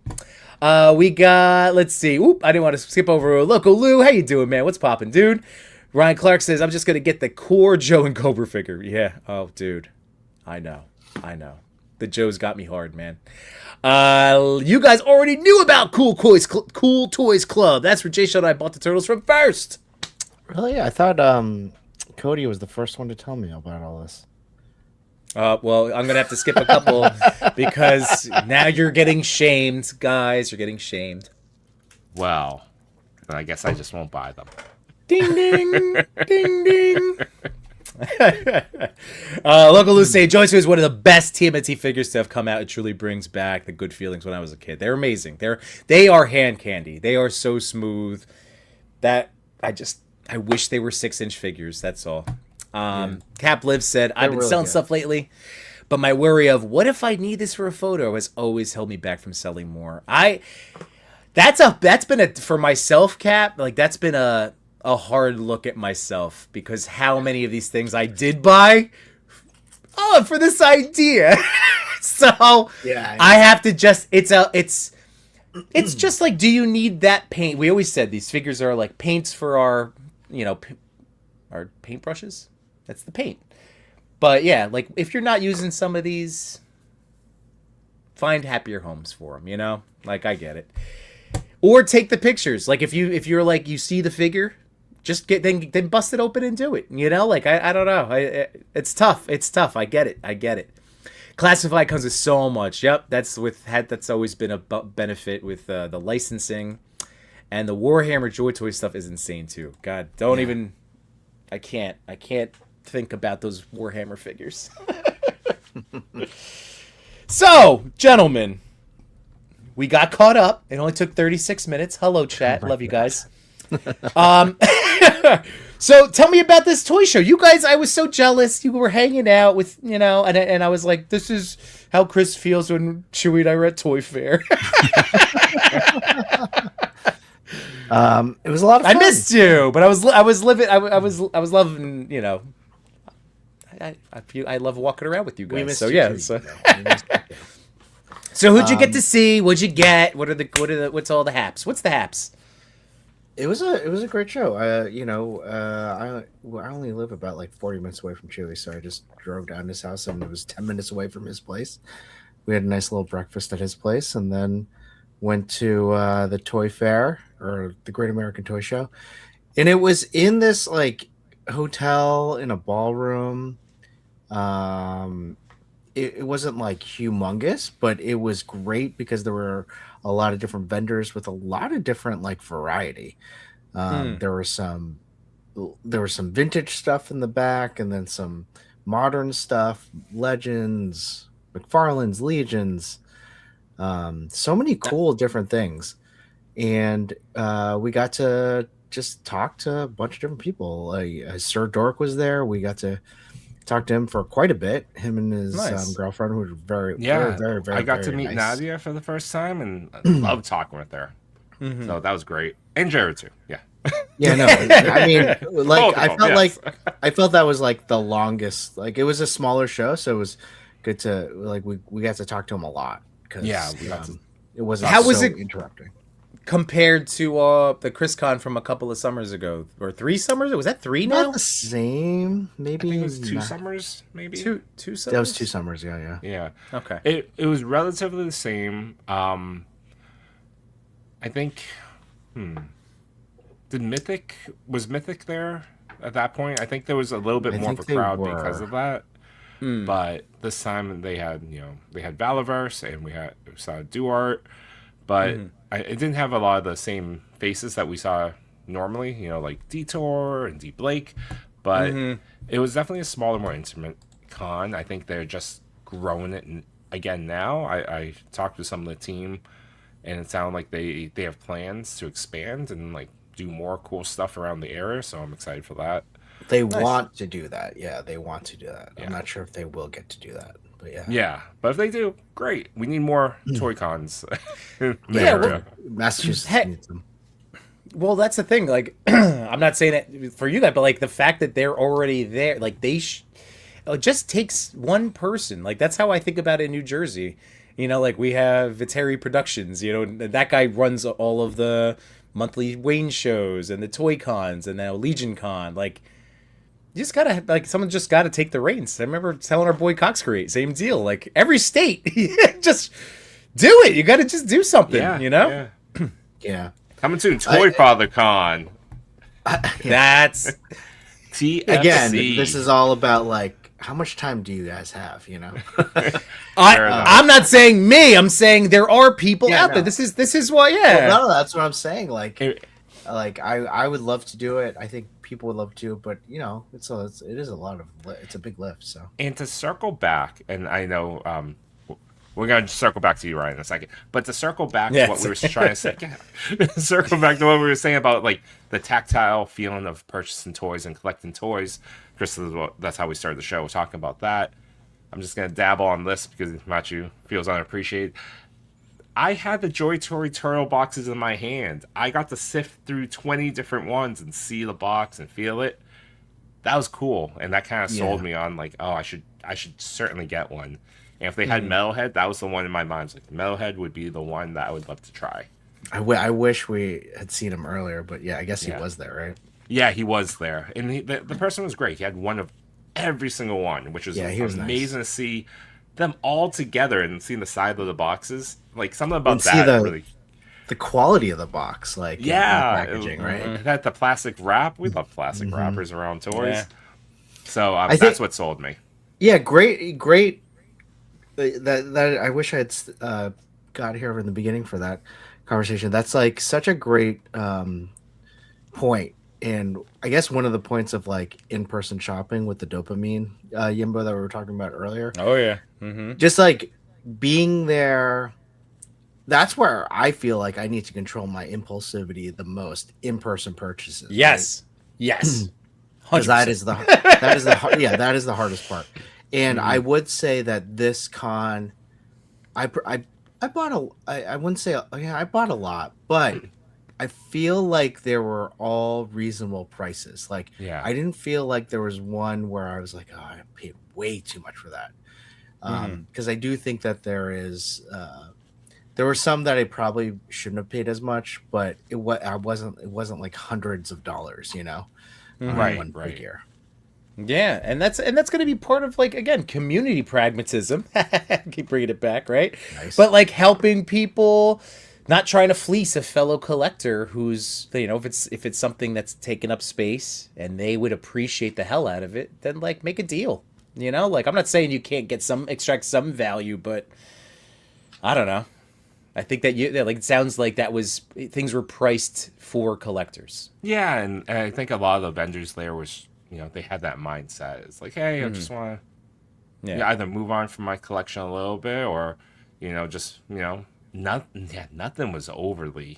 We got, let's see. Oop, I didn't want to skip over Loco Lou. How you doing, man? What's poppin', dude? Ryan Clark says, I'm just going to get the core Joe and Cobra figure. Yeah. Oh, dude. I know. The Joe's got me hard, man. You guys already knew about Cool Toys Club. That's where Jay Shaw and I bought the turtles from first. Really? I thought Cody was the first one to tell me about all this. Well, I'm gonna have to skip a couple because now you're getting shamed, guys. You're getting shamed. Well, then I guess I just won't buy them. Ding ding, ding ding. Local Lou say Joy 2 is one of the best TMNT figures to have come out. It truly brings back the good feelings when I was a kid. They're amazing. They are hand candy. They are so smooth that I wish they were 6-inch figures. That's all. Cap Live said I've been really selling good. stuff lately, but my worry of what if I need this for a photo has always held me back from selling more. That's been for myself, Cap. Like that's been a hard look at myself because how many of these things I did buy for this idea. So Yeah, I have to just it's just like, do you need that paint? We always said these figures are like paints for our our paintbrushes. That's the paint. But yeah, like if you're not using some of these, find happier homes for them. Like I get it. Or take the pictures. Like if you're like you see the figure, just then bust it open and do it. Like I don't know. It's tough. It's tough. I get it. Classified comes with so much. Yep, that's always been a benefit with the licensing, and the Warhammer Joy Toy stuff is insane too. God, don't even. I can't think about those Warhammer figures. So, gentlemen, we got caught up. It only took 36 minutes. Hello, chat. Love you guys. So tell me about this toy show. You guys, I was so jealous. You were hanging out with, and I was like, this is how Chris feels when Chewy and I were at Toy Fair. It was a lot of fun. I missed you, but I was living. I was loving. I love walking around with you We guys. missed So you yeah. too, So, we missed you too. so who'd you get to see? What'd you get? What's all the haps? What's the haps? It was a great show. I only live about like 40 minutes away from Chewy, so I just drove down to his house, and it was 10 minutes away from his place. We had a nice little breakfast at his place, and then went to the Toy Fair, or the Great American Toy Show, and it was in this like hotel in a ballroom. It wasn't like humongous, but it was great because there were a lot of different vendors with a lot of different like variety. There was some vintage stuff in the back, and then some modern stuff, Legends, McFarlane's, Legions, so many cool different things. And we got to just talk to a bunch of different people. Sir Dork was there. We got to talk to him for quite a bit. Him and his Nice. girlfriend were very, Yeah, very, very, I got to very meet nice. Nadia for the first time, and I loved talking with her. So that was great, and Jared too. Yeah, Yeah, no, I mean, like Both of I them, felt yes. I felt that was like the longest. Like it was a smaller show, so it was good to like we got to talk to him a lot. Cause, Yeah, we got to- it wasn't How was so it- interrupting. Compared to the ChrisCon from a couple of summers ago, or 3 summers? Was that 3 now? Not the same, I maybe. think it was 2 not- summers, maybe. Two summers. That was 2 summers. Yeah. Yeah. Okay. It was relatively the same. I think. Was Mythic there at that point? I think there was a little bit I more of a think they crowd were. because of that. But this time they had Valaverse, and we saw Duart, but it didn't have a lot of the same faces that we saw normally. Like Detour and D Blake, but it was definitely a smaller, more intimate con. I think they're just growing it again now. I talked to some of the team, and it sounded like they have plans to expand and like do more cool stuff around the area. So I'm excited for that. They want to do that. Yeah, they want to do that. Yeah. I'm not sure if they will get to do that, but yeah. Yeah, but if they do, great. We need more toy cons. in the Yeah, area. Massachusetts Heck- needs them. Well, that's the thing. Like, I'm not saying it for you guys, but like the fact that they're already there, like it just takes one person. Like that's how I think about it in New Jersey. Like we have Viteri Productions. That guy runs all of the monthly Wayne shows and the toy cons, and now Legion Con. Like, you just gotta someone just gotta take the reins. I remember telling our boy Cox Create, same deal. Like every state, just do it. You gotta just do something. Yeah. Yeah. Coming soon, Toy Father Con. That's TFC. Again, this is all about like how much time do you guys have? You know, I'm not saying me. I'm saying there are people out there. no. This is why. Yeah. Well, no, that's what I'm saying. It- Like I would love to do it. I think people would love to, but you know, it's a big lift. So And to circle back, and I know we're going to circle back to you, Ryan, in a second. But to circle back to what we were trying to say, circle back to what we were saying about like the tactile feeling of purchasing toys and collecting toys. Chris, that's how we started the show, talking about that. I'm just going to dabble on this because Machu feels unappreciated. I had the Joy Toy Turtle boxes in my hand. I got to sift through 20 different ones and see the box and feel it. That was cool, and that kind of sold me on like, oh, I should certainly get one. And if they had Metalhead, that was the one in my mind. I was like, Metalhead would be the one that I would love to try. I wish we had seen him earlier, but yeah, I guess he was there, right? Yeah, he was there, and the person was great. He had one of every single one, which was, he was amazing nice. to see them all together and seeing the side of the boxes. Like something about And see that really. The quality of the box, like in packaging, right? It had the plastic wrap. We love plastic wrappers around toys. Yeah. So I that's think- what sold me. Yeah, great. That I wish I had got here in the beginning for that conversation. That's like such a great point, and I guess one of the points of like in-person shopping with the dopamine Yimbo that we were talking about earlier. Oh yeah. Mm-hmm. Just like being there. That's where I feel like I need to control my impulsivity the most. In-person purchases. Yes. Yes. Because 100%. that is the hardest part. And I would say that this con, I bought I wouldn't say I bought a lot, but I feel like there were all reasonable prices. Like Yeah. I didn't feel like there was one where I was like, oh, I paid way too much for that. Because I do think that there were some that I probably shouldn't have paid as much, but it wasn't like hundreds of dollars, you know, on Right, one right. figure. Yeah, and that's going to be part of like again community pragmatism. Keep bringing it back, right? Nice. But like helping people, not trying to fleece a fellow collector who's if it's something that's taking up space and they would appreciate the hell out of it, then like make a deal. Like I'm not saying you can't extract some value, but I don't know. I think that it sounds like things were priced for collectors. Yeah, and I think a lot of the vendors there was, they had that mindset. It's like, hey, I just want to either move on from my collection a little bit or, nothing was overly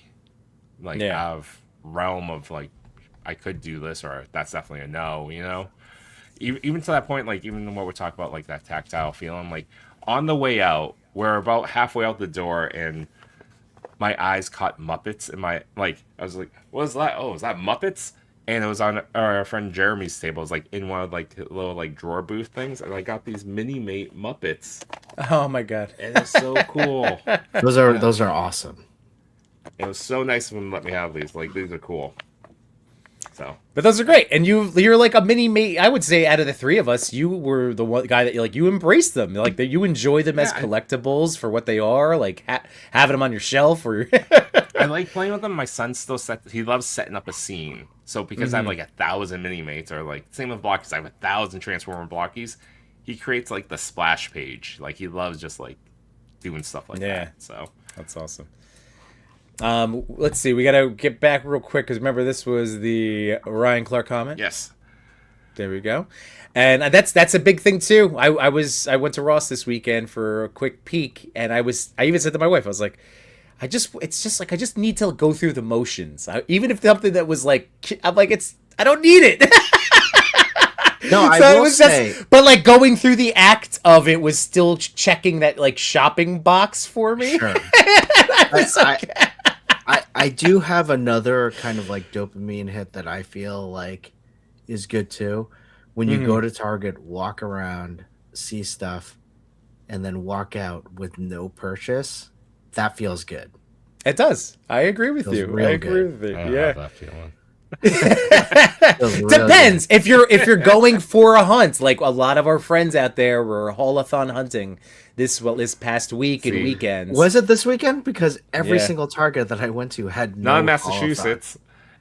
out of realm of like, I could do this or that's definitely a no, Even to that point, like even what we're talking about, like that tactile feeling, like on the way out, we're about halfway out the door and my eyes caught Muppets in my, like, I was like, what is that? Oh, is that Muppets? And it was on our friend Jeremy's table. It was like in one of like little like drawer booth things. And I got these mini mate Muppets. Oh my god. And it's so cool. Those are awesome. It was so nice of them to let me have these. Like, these are cool. So, But those are great, and you're like a mini mate. I would say out of the three of us, you were the one guy that you embraced them, like that you enjoy them as collectibles for what they are, like having them on your shelf. Or I like playing with them. My son still he loves setting up a scene. So because I have like 1,000 mini mates, or like same with blockies, I have 1,000 Transformer blockies. He creates like the splash page. Like he loves just like doing stuff like that. So that's awesome. Let's see. We gotta get back real quick because remember this was the Ryan Clark comment. yes. There we go. And that's a big thing too. I went to Ross this weekend for a quick peek, and I even said to my wife, I was like, I just need to go through the motions. Even if something that was like, I'm like, I don't need it. No, I So will say, but like going through the act of it was still checking that like shopping box for me. sure. I do have another kind of like dopamine hit that I feel like is good too. When you go to Target, walk around, see stuff, and then walk out with no purchase, that feels good. It does. I agree with Feels you. real I agree good. with you. I don't Yeah. have that feeling. Feels real Depends if you're going for a hunt. Like a lot of our friends out there were haulathon hunting this past week and See. weekends. good. Was it this weekend? Because every Yeah. single Target that I went to had no Not in haulathon. Massachusetts.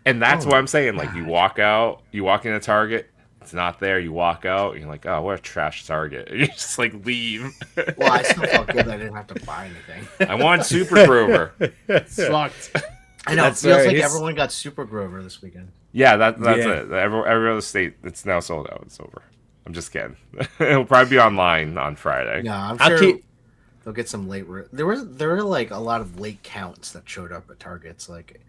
And that's what I'm saying. Like you walk out, you walk into Target, it's not there. You walk out, and you're like, oh, what a trash Target. And you just like leave. Well, I still felt good that I didn't have to buy anything. I want Super Grover. It sucked. I know. That's It feels right. like He's- everyone got Super Grover this weekend. Yeah, that's Yeah. it. Every other state, it's now sold out. It's over. I'm just kidding. It'll probably be online on Friday. Yeah, I'm I'll sure keep- they'll get some late. There were like a lot of late counts that showed up at Targets like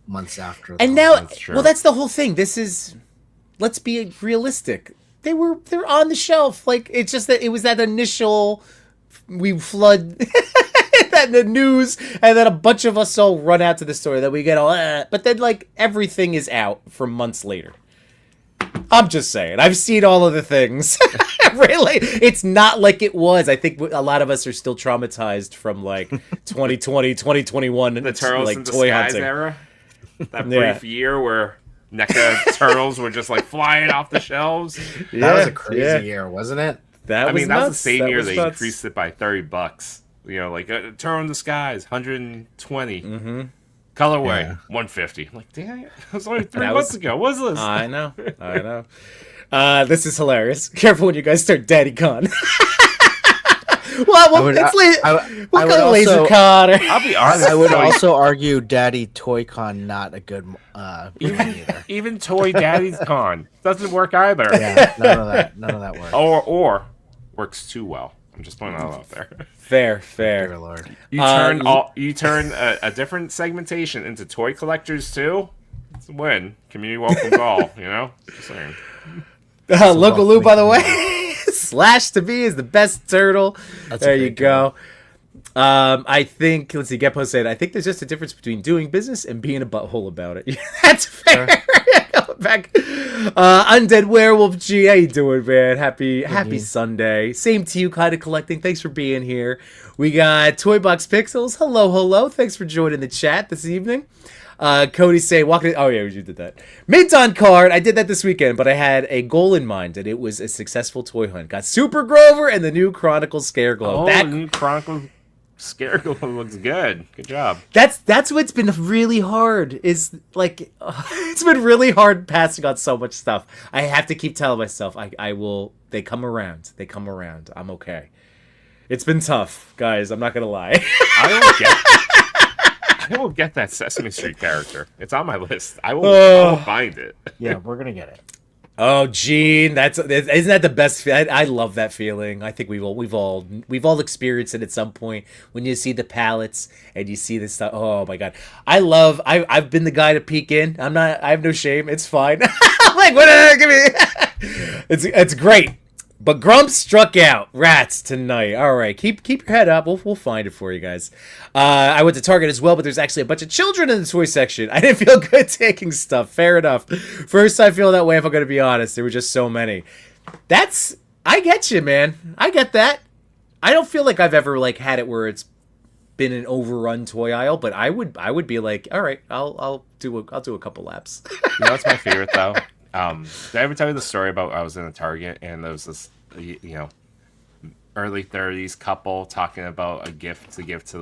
months after. And now, That's true. well, that's the whole thing. This is, let's be realistic. They're on the shelf. Like, it's just that it was that initial, we flood that in the news, and then a bunch of us all run out to the store. That we get all, but then like everything is out for months later. I'm just saying. I've seen all of the things. Really, it's not like it was. I think a lot of us are still traumatized from like 2020, 2021, The Turtles like in toy Disguise hunting. era. That Yeah. brief year where NECA turtles were just like flying off the shelves. That was a crazy year, wasn't it? That I was mean, that was the nuts. same That year was they nuts. increased it by $30. You know, like Turtle in Disguise, 120. Mm-hmm. Colorway, Yeah. 150. I'm like, damn, it was only 3 That months was- ago. What's this? I know. I know. This is hilarious. Careful when you guys start Daddy Con. Well, would- it's I what would kind of laser also- con? I'll be honest. I would Toy- also argue Daddy Toy Con not a good brand either. even Toy Daddy's Con doesn't work either. Yeah, none of that works. Or works too well. I'm just putting that out there. Fair, Dear fair. Lord. You turn a different segmentation into toy collectors too. It's a win. Community welcomes all. You know. Just saying. Local Lou, by the way, Slash to me is the best turtle. That's a There you great go. I think, let's see, Gepo said, I think there's just a difference between doing business and being a butthole about it. That's fair. Going back. Undead Werewolf G, how you doing, man? Happy Sunday. Same to you, kind of collecting. Thanks for being here. We got Toy Box Pixels. Hello. Thanks for joining the chat this evening. Cody saying, oh yeah, you did that. Mint on card. I did that this weekend, but I had a goal in mind, and it was a successful toy hunt. Got Super Grover and the new Chronicle Scareglow. Oh, That the new Chronicle Scareglow looks good. Good job. That's what's been really hard. Is like it's been really hard passing on so much stuff. I have to keep telling myself I will. They come around. They come around. I'm okay. It's been tough, guys. I'm not gonna lie. I will get that Sesame Street character. It's on my list. I will find it. Yeah, we're gonna get it. Oh, Gene, isn't that the best? I love that feeling. I think we've all experienced it at some point when you see the palettes and you see this stuff. Oh my god, I've been the guy to peek in. I have no shame. It's fine. I'm like, what? Give me. It's great. But Grumps struck out rats tonight. All right, keep your head up. We'll find it for you guys. I went to Target as well, but there's actually a bunch of children in the toy section. I didn't feel good taking stuff. Fair enough. First I feel that way, if I'm going to be honest. There were just so many. I get you, man. I get that. I don't feel like I've ever like had it where it's been an overrun toy aisle, but I would be like, all right, I'll do a couple laps. You know what's my favorite though? Did I ever tell you the story about I was in a Target and there was this, early 30s couple talking about a gift to give to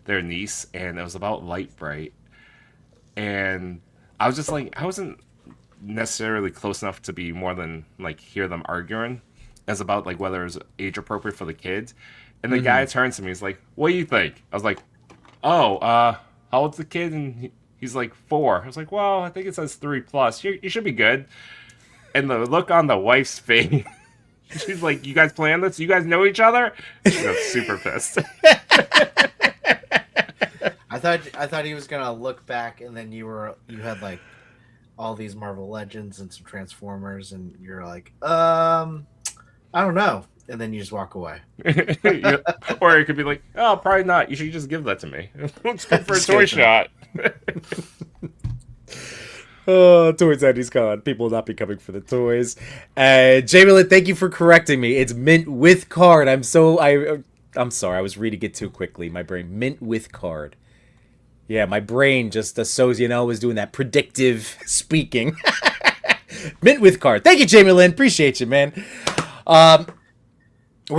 their niece, and it was about Light Bright, and I was just like, I wasn't necessarily close enough to be more than like hear them arguing as about like whether it was age appropriate for the kids, and the guy turns to me, he's like, "What do you think?" I was like, "Oh, how old's the kid?" And he's like 4. I was like, well, I think it says 3+. You should be good. And the look on the wife's face, she's like, you guys plan this? You guys know each other? She got super pissed. I thought he was gonna look back, and then you had like all these Marvel Legends and some Transformers, and you're like, I don't know, and then you just walk away. Or it could be like, oh, probably not. You should just give that to me. Let's go for a toy shot. Oh, Toy Daddy's gone. People will not be coming for the toys. Jamie Lynn, thank you for correcting me. It's mint with card. I'm sorry. I was reading it too quickly. My brain. Mint with card. Yeah, my brain just was doing that predictive speaking. Mint with card. Thank you, Jamie Lynn. Appreciate you, man. Where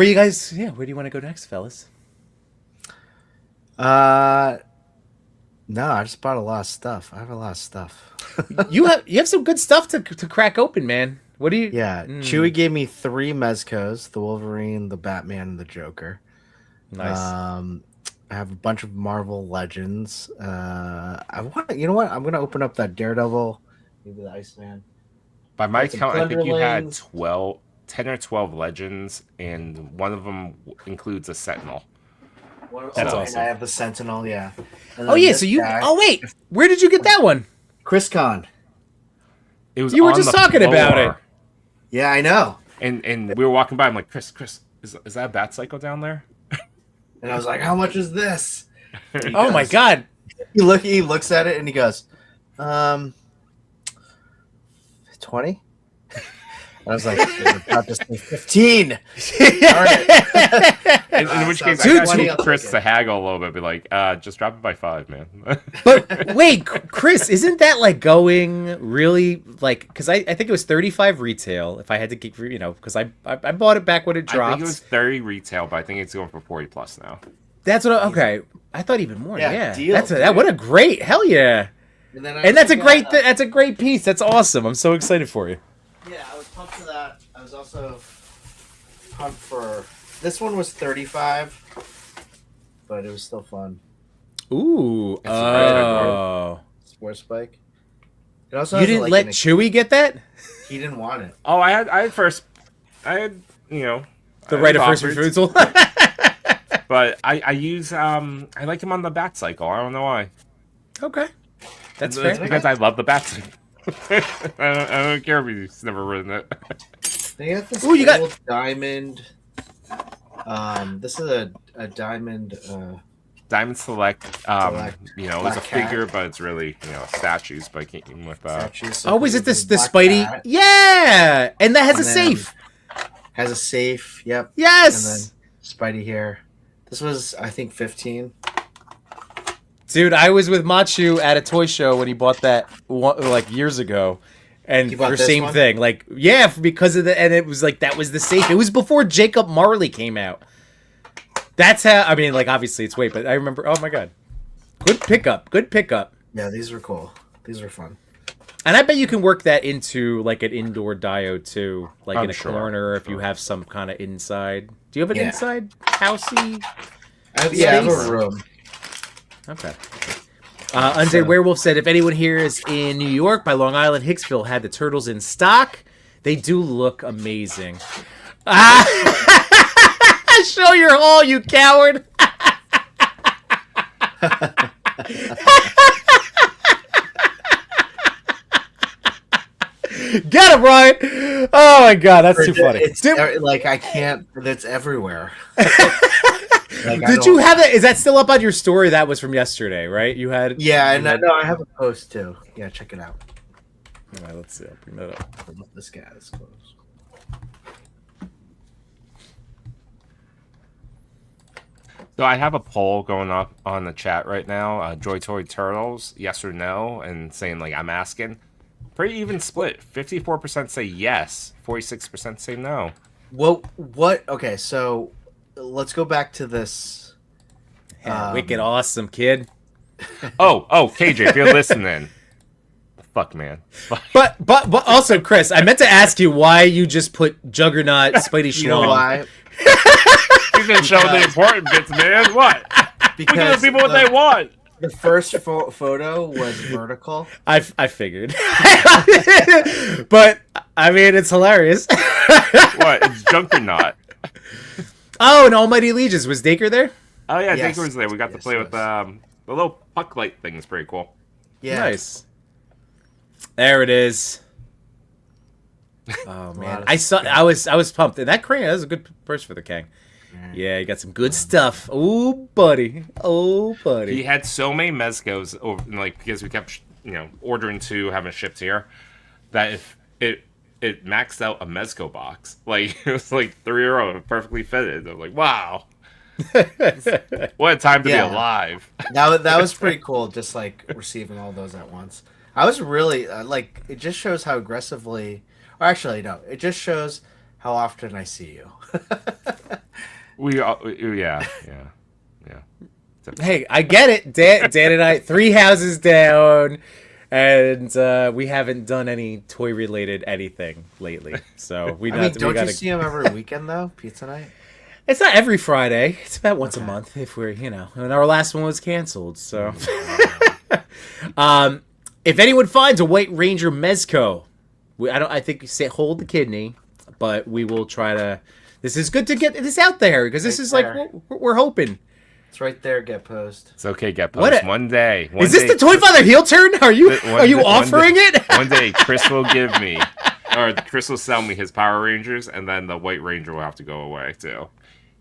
you guys? Yeah, where do you want to go next, fellas? No, I just bought a lot of stuff. I have a lot of stuff. You have some good stuff to crack open, man. What do you? Yeah, Chewy gave me 3 Mezcos: the Wolverine, the Batman, and the Joker. Nice. I have a bunch of Marvel Legends. I want. You know what? I'm gonna open up that Daredevil, maybe the Iceman. By my Some count, I think you had Thunderlings. 10 or 12 legends, and one of them includes a Sentinel. That's And awesome. I have the Sentinel. Yeah. And Oh then yeah. this So you. guy, Oh wait. Where did you get that one? Chris Con. It was You were on just the talking about floor, it. Yeah, I know. and we were walking by. I'm like, Chris, is that a Bat Cycle down there? And I was like, "How much is this?" And he Oh my goes- god. He looks at it and he goes, 20. And I was like, "You're about to say 15." All right. In which case, Dude, I got 20, I'll Chris take to it. haggle a little bit, be like, just drop it by 5, man. But wait, Chris, isn't that like going really like? Because I think it was 35 retail. If I had to get, because I bought it back when it I dropped. think it was 30 retail, but I think it's going for 40 plus now. That's what. Okay, I thought even more. Yeah, Yeah, deal, that's dude. that. What a great hell yeah! And then I And that's a also great. got, That's a great piece. That's awesome. I'm so excited for you. Yeah, I was pumped for that. I was also pumped for this one was 35, but it was still fun. Ooh. It's a great Oh. Sports bike. It also You has, didn't like, let an- Chewy get that? He didn't want it. Oh, I had the The right of first offers, refusal. but I use I like him on the Bat Cycle. I don't know why. Okay, that's It's fair. because I love the Bat Cycle. I don't care if he's never ridden it. They got this Ooh, you got- old diamond. This is a diamond. Diamond Select, Select. it's a Black cat. figure, but it's really statues. But came with statue. So Oh, is it this the black Spidey? cat. Yeah, and that has a And then- safe. Has a safe. Yep. And Yes, then Spidey here. This was, I think, 15. dude. I was with Machu at a toy show when he bought that like years ago, and He bought for this same one? thing. Like, yeah, because of and it was like that was the safe. It was before Jacob Marley came out. That's how. I mean, like obviously it's wait, but I remember. Oh my god, good pickup. Good pickup. Yeah, these were cool. These were fun. And I bet you can work that into like an indoor diode too, like I'm in a sure, corner if you sure. have some kind of inside. Do you have an Yeah. inside housey? I have Space? a room. Okay. Undead Werewolf said, if anyone here is in New York by Long Island, Hicksville had the turtles in stock. They do look amazing. Ah! Show your haul, you coward! Get him, Ryan! Oh my god, that's too funny. It's Dude, like I can't. It's everywhere. Like, I did don't- you have that? Is that still up on your story? That was from yesterday, right? You had. Yeah, you and had- no, I have a post too. Yeah, check it out. All right, let's see. I'll bring that up. This guy is close. So I have a poll going up on the chat right now. Joy Toy Turtles, yes or no, and saying like I'm asking. Pretty even split. 54% say yes, 46% say no. What? Okay, so let's go back to this. Yeah, wicked awesome, kid. Oh, KJ, if you're listening, fuck, man. Fuck. But also, Chris, I meant to ask you why you just put Juggernaut Spidey You know Schlong. why? You can show the important bits, man. What? We give the people what they want. The first photo was vertical. I figured. But, I mean, it's hilarious. What? It's Juggernaut. Oh, and Almighty Legions. Was Dacre there? Oh yeah, Yes. Dacre was there. We got to Yes, play it with was. the little puck light thing. Is pretty cool. Yeah. Nice. There it is. Oh man, of I was pumped. And that crane, that was a good purse for the Kang. Yeah, you got some good stuff. Oh buddy, oh He buddy. had so many mezcos over, like because we kept ordering two, having it shipped here, that if it maxed out a mezco box, like it was like 3 euro, perfectly fitted. I'm like, wow, what a time to Yeah. be alive. That was pretty cool. Just like receiving all those at once. I was really like. It just shows how aggressively. Or actually, no. It just shows how often I see you. Yeah. Hey, I get it. Dan and I, 3 houses down, and we haven't done any toy-related anything lately. So we don't you see him every weekend though? Pizza night. It's not every Friday. It's about once a month if we're, and our last one was canceled. So, if anyone finds a White Ranger Mezco, I think say hold the kidney, but we will try to. This is good to get this out there because this is like we're hoping. It's right there. Get Post. It's okay, Get Post. One day. Is this the Toy Father heel turn? Are you offering it? One day, Chris will give me, or Chris will sell me his Power Rangers, and then the White Ranger will have to go away too.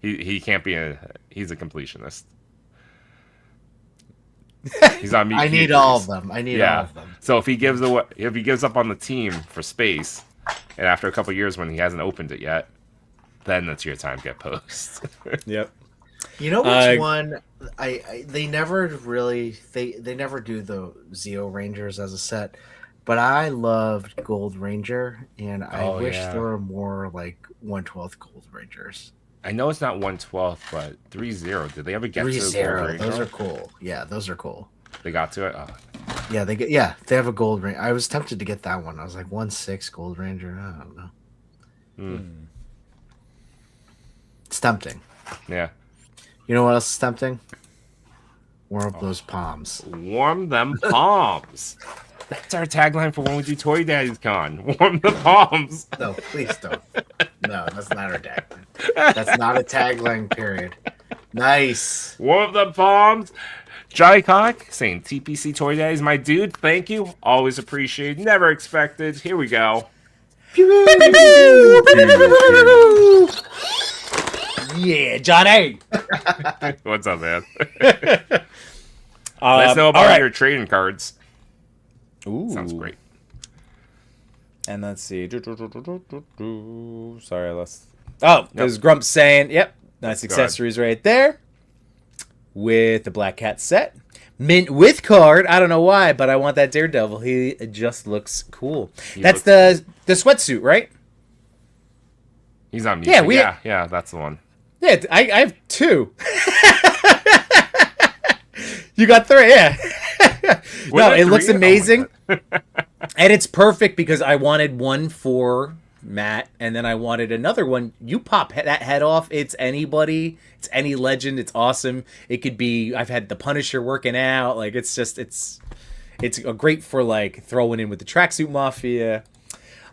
He can't be he's a completionist. He's on me. I need all of them. I need all of them. So if he gives up on the team for space, and after a couple years when he hasn't opened it yet, then it's your time, Get Post. Yep. You know which one? They never really they never do the Zeo Rangers as a set, but I loved Gold Ranger, and I wish there were more like 1/12 Gold Rangers. I know it's not 1/12, but 3-0. Did they ever get 3-0? Those are cool. Yeah, those are cool. They got to it. Oh. Yeah, they have a Gold Ranger. I was tempted to get that one. I was like 1/6 Gold Ranger. I don't know. It's tempting. Yeah. You know what else is tempting? Warm up those palms. Warm them palms. That's our tagline for when we do Toy Daddy's Con. Warm the palms. No, please don't. No, that's not our tagline. That's not a tagline, period. Nice. Warm the palms. Johnny Cock saying TPC Toy Daddy's my dude. Thank you. Always appreciated. Never expected. Here we go. Yeah, Johnny. What's up, man? Let us know about your trading cards. Ooh. Sounds great. And let's see. Sorry, I lost. Oh, there's Grump saying, yep, nice accessories right there. With the Black Cat set. Mint with card. I don't know why, but I want that Daredevil. He just looks cool. That's the sweatsuit, right? He's on music. Yeah, that's the one. Yeah, I have 2. You got 3, yeah. No, it looks amazing. And it's perfect because I wanted one for Matt, and then I wanted another one. You pop that head off, it's anybody, it's any legend, it's awesome. It could be, I've had the Punisher working out, like it's a great for like throwing in with the Tracksuit Mafia.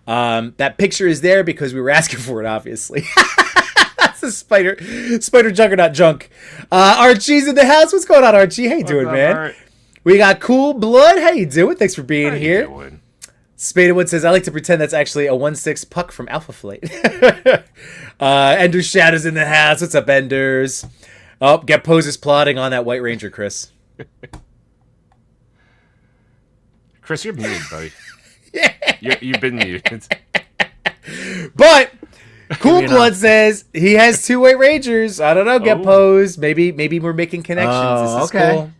That picture is there because we were asking for it, obviously. That's a spider juggernaut junk. Archie's in the house. What's going on, Archie? How you doing, man? Art? We got Cool Blood. How you doing? Thanks for being here. Spadewood says, I like to pretend that's actually a 1/6 puck from Alpha Flight. Ender Shadow's in the house. What's up, Enders? Oh, Get Poses plotting on that White Ranger, Chris. Chris, you're muted, buddy. You've been muted. But Cool Blood says he has 2 White Rangers. I don't know, Get Pose. Maybe we're making connections. This is cool.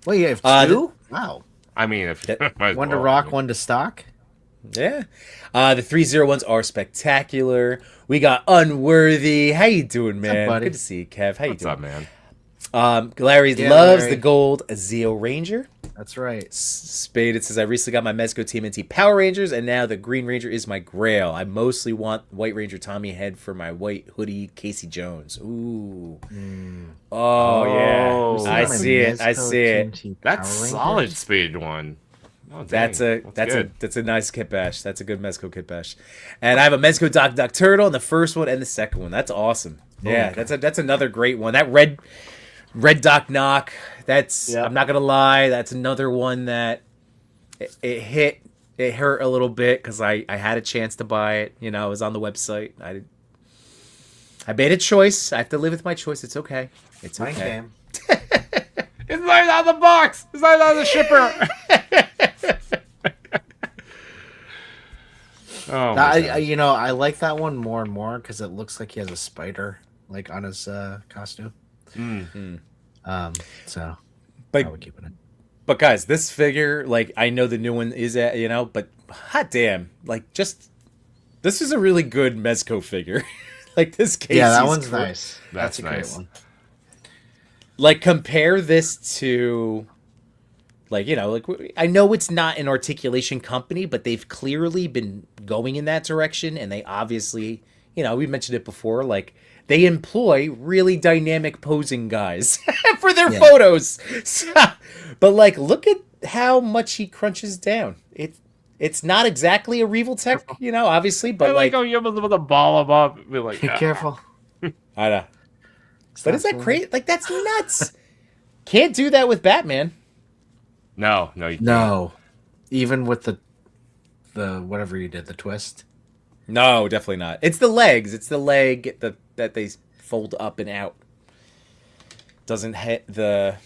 Well, you have 2? Wow. I mean, if one to rock, one to stock. Yeah. The 301s are spectacular. We got Unworthy. How you doing, man? Up, good to see you, Kev. How you doing? What's up, man? Larry loves the gold Zeo Ranger. That's right. Spade, it says, I recently got my Mezco TMNT Power Rangers, and now the Green Ranger is my grail. I mostly want White Ranger Tommy Head for my white hoodie Casey Jones. Ooh. Oh, yeah. I see it. That's solid, Spade one. Oh, that's a nice kit bash. That's a good Mezco kit bash. And I have a Mezco Doc Turtle in the first one and the second one. That's awesome. Yeah, that's another great one. That red Doc Knock. I'm not gonna lie. That's another one that it hurt a little bit because I had a chance to buy it. You know, it was on the website. I made a choice. I have to live with my choice. It's okay. It's okay. It's not on the box. It's not on the shipper. I like that one more and more because it looks like he has a spider like on his costume. So, but I would keep it in. But guys, this figure, like, I know the new one is but hot damn, like, just this is a really good Mezco figure. Like this case, that one's cool. Nice. That's a nice. great Like, compare this to, like, I know it's not an articulation company, but they've clearly been going in that direction, and they obviously, we mentioned it before, like, they employ really dynamic posing guys for their photos. So, but, like, look at how much he crunches down. It's not exactly a Revoltech, obviously, but, I like how you're able to ball him up and be like, Be careful. I know. But is that crazy? Like, that's nuts. Can't do that with Batman. No, you can't. No, even with the whatever you did, the twist. No, definitely not. It's the legs. It's the leg that they fold up and out. Doesn't hit the...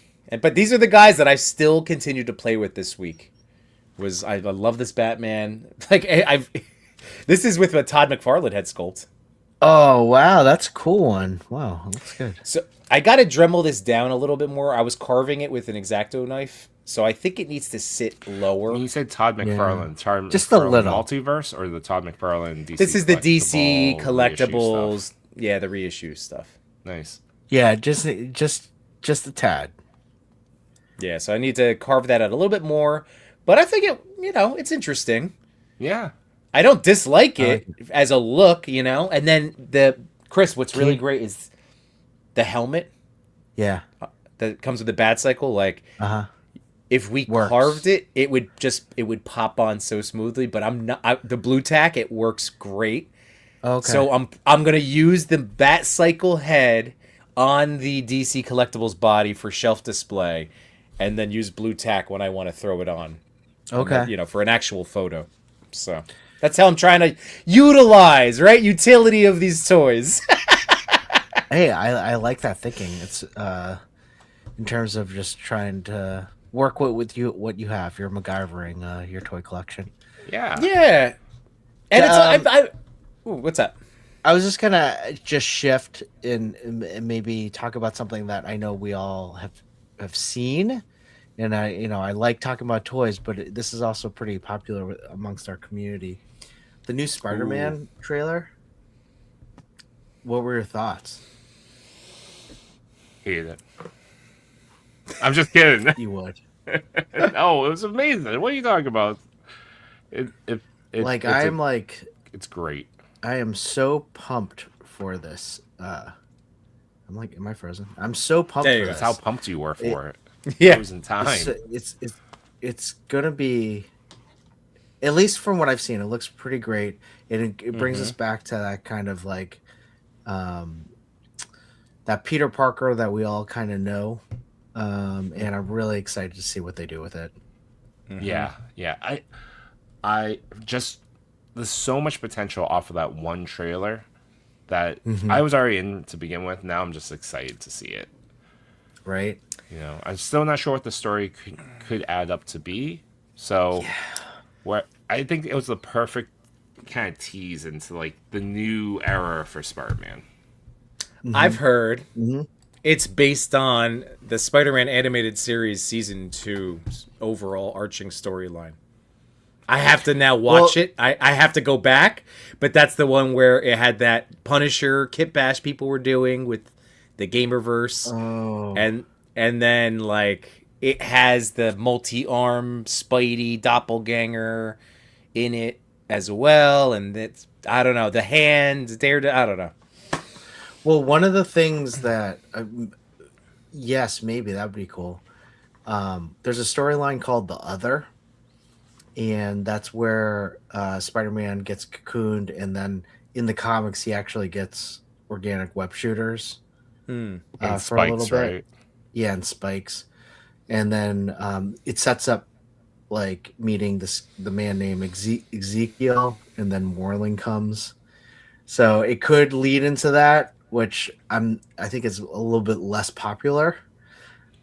But these are the guys that I still continue to play with this week. I love this Batman. Like, this is with a Todd McFarlane head sculpt. Oh wow, that's a cool one. Wow, that's good. So I got to Dremel this down a little bit more. I was carving it with an X-Acto knife, so I think it needs to sit lower. When you said Todd McFarlane, Todd Just McFarlane a little. Multiverse or the Todd McFarlane DC? This is the DC reissue collectibles. stuff? Yeah, the reissue stuff. Nice. Yeah, just a tad. Yeah, so I need to carve that out a little bit more, but I think it's interesting. Yeah. I don't dislike it as a look, and then Chris, what's really great is the helmet Yeah. that comes with the Bat Cycle. Like, if we Works. carved it, it would pop on so smoothly. But the blue tack. It works great. Okay. So I'm gonna use the Bat Cycle head on the DC Collectibles body for shelf display, and then use blue tack when I want to throw it on. Okay. For an actual photo. So that's how I'm trying to utilize, right? Utility of these toys. Hey, I like that thinking. It's in terms of just trying to work what you have. You're MacGyvering your toy collection. Yeah. Yeah. And ooh, what's up? I was just gonna shift and maybe talk about something that I know we all have seen, and I like talking about toys, but this is also pretty popular amongst our community. The new Spider-Man trailer. What were your thoughts? Hated it. I'm just kidding. You would. No, it was amazing. What are you talking about? It's great. I am so pumped for this. I'm like, am I frozen? I'm so pumped There you for go. this. That's how pumped you were for it. Yeah. Frozen time. It's gonna be, at least from what I've seen, it looks pretty great. It brings us back to that kind of like, that Peter Parker that we all kind of know, and I'm really excited to see what they do with it. Yeah. I just, there's so much potential off of that one trailer that I was already in to begin with. Now I'm just excited to see it. Right? I'm still not sure what the story could add up to be. So, where I think it was the perfect kind of tease into like the new era for Spider-Man. I've heard it's based on the Spider-Man animated series season 2's overall arching storyline. I have to now watch it. I have to go back, but that's the one where it had that Punisher Kit Bash people were doing with the Gamerverse, and then like it has the multi-arm Spidey doppelganger in it as well, and it's, I don't know, the hand I don't know. Well, one of the things that, yes, maybe that would be cool. There's a storyline called The Other, and that's where Spider-Man gets cocooned, and then in the comics he actually gets organic web shooters And for spikes, a little bit. right? Yeah, and spikes, and then it sets up like meeting the man named Ezekiel, and then Morling comes, so it could lead into that, which I think is a little bit less popular.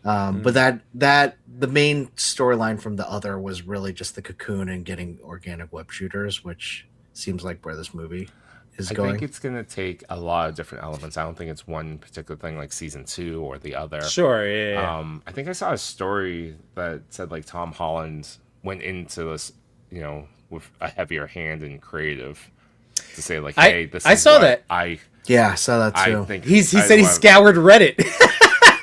But that the main storyline from The Other was really just the cocoon and getting organic web shooters, which seems like where this movie is going. I think it's going to take a lot of different elements. I don't think it's one particular thing like season 2 or the other. Sure, yeah. I think I saw a story that said like Tom Holland went into this, with a heavier hand in creative to say like, hey, I saw that. Yeah, I saw that too. I think He said he scoured Reddit.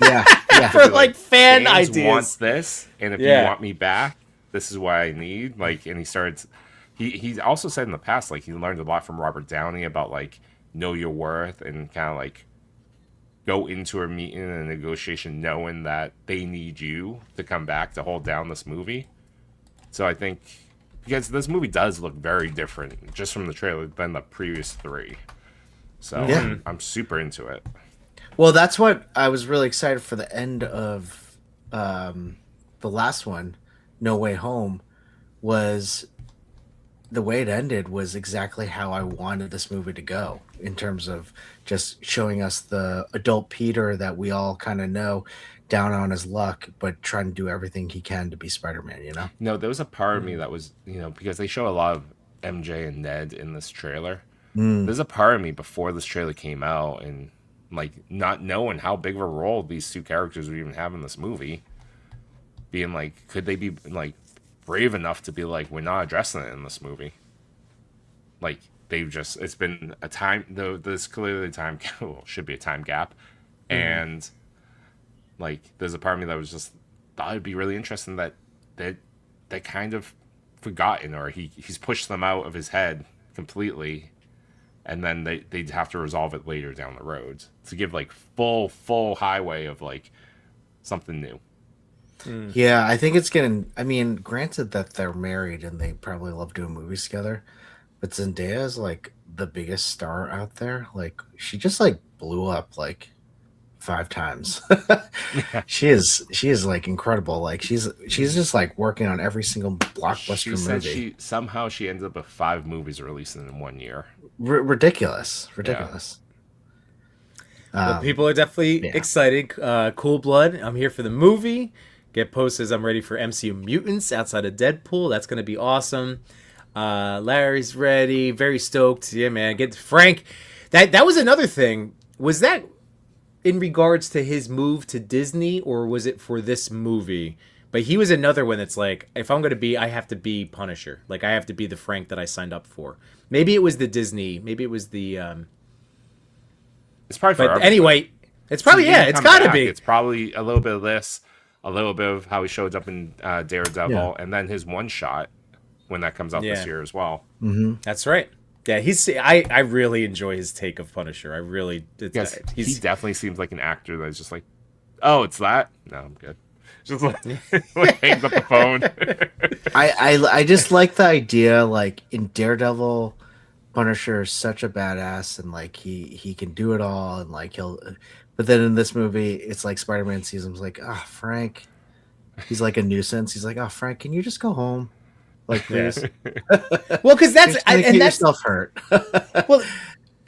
yeah, for like fan fans ideas. Want this, and if you want me back, this is what I need. Like, and he started. He also said in the past, like, he learned a lot from Robert Downey about like know your worth and kind of like go into a meeting and a negotiation knowing that they need you to come back to hold down this movie. So I think because this movie does look very different just from the trailer than the previous three. So I'm super into it. Well, that's what I was really excited for the end of the last one, No Way Home, was the way it ended was exactly how I wanted this movie to go in terms of just showing us the adult Peter that we all kind of know down on his luck, but trying to do everything he can to be Spider-Man, you know? No, there was a part of me that was, because they show a lot of MJ and Ned in this trailer. There's a part of me before this trailer came out and like not knowing how big of a role these two characters would even have in this movie, being like, could they be like brave enough to be like, we're not addressing it in this movie? Like, they've just, it's been a time, though there's clearly a time, well, should be a time gap, and like there's a part of me that was just thought it'd be really interesting that they kind of forgotten, or he's pushed them out of his head completely, and then they'd have to resolve it later down the road to give like full highway of like something new. Yeah, I think it's getting. I mean, granted that they're married and they probably love doing movies together, but Zendaya is like the biggest star out there. Like, she just like blew up like 5 times. She is like incredible. Like, she's just like working on every single blockbuster She said movie. she ended up with 5 movies releasing in 1 year. Ridiculous. Well, people are definitely excited. Cool Blood, I'm here for the movie. Get Post says I'm ready for MCU Mutants outside of Deadpool. That's going to be awesome. Larry's ready. Very stoked. Yeah, man. Get Frank. That was another thing. Was that in regards to his move to Disney, or was it for this movie? But he was another one that's like, if I'm going to be, I have to be Punisher. Like, I have to be the Frank that I signed up for. Maybe it was the Disney. Maybe it was the... It's probably for But anyway, it's probably, it's got to be. It's probably a little bit of this, a little bit of how he showed up in Daredevil, and then his one shot when that comes out this year as well. Mm-hmm. That's right. Yeah, I really enjoy his take of Punisher. I really... Yes, he definitely seems like an actor that's just like, oh, it's that? No, I'm good. Just like hangs up the phone. I just like the idea, like, in Daredevil, Punisher is such a badass, and like he can do it all, and like but then in this movie it's like Spider-Man sees him, like, Frank, he's like a nuisance. He's like, Frank, can you just go home, like, please? Well, because that's and that's yourself hurt. Well,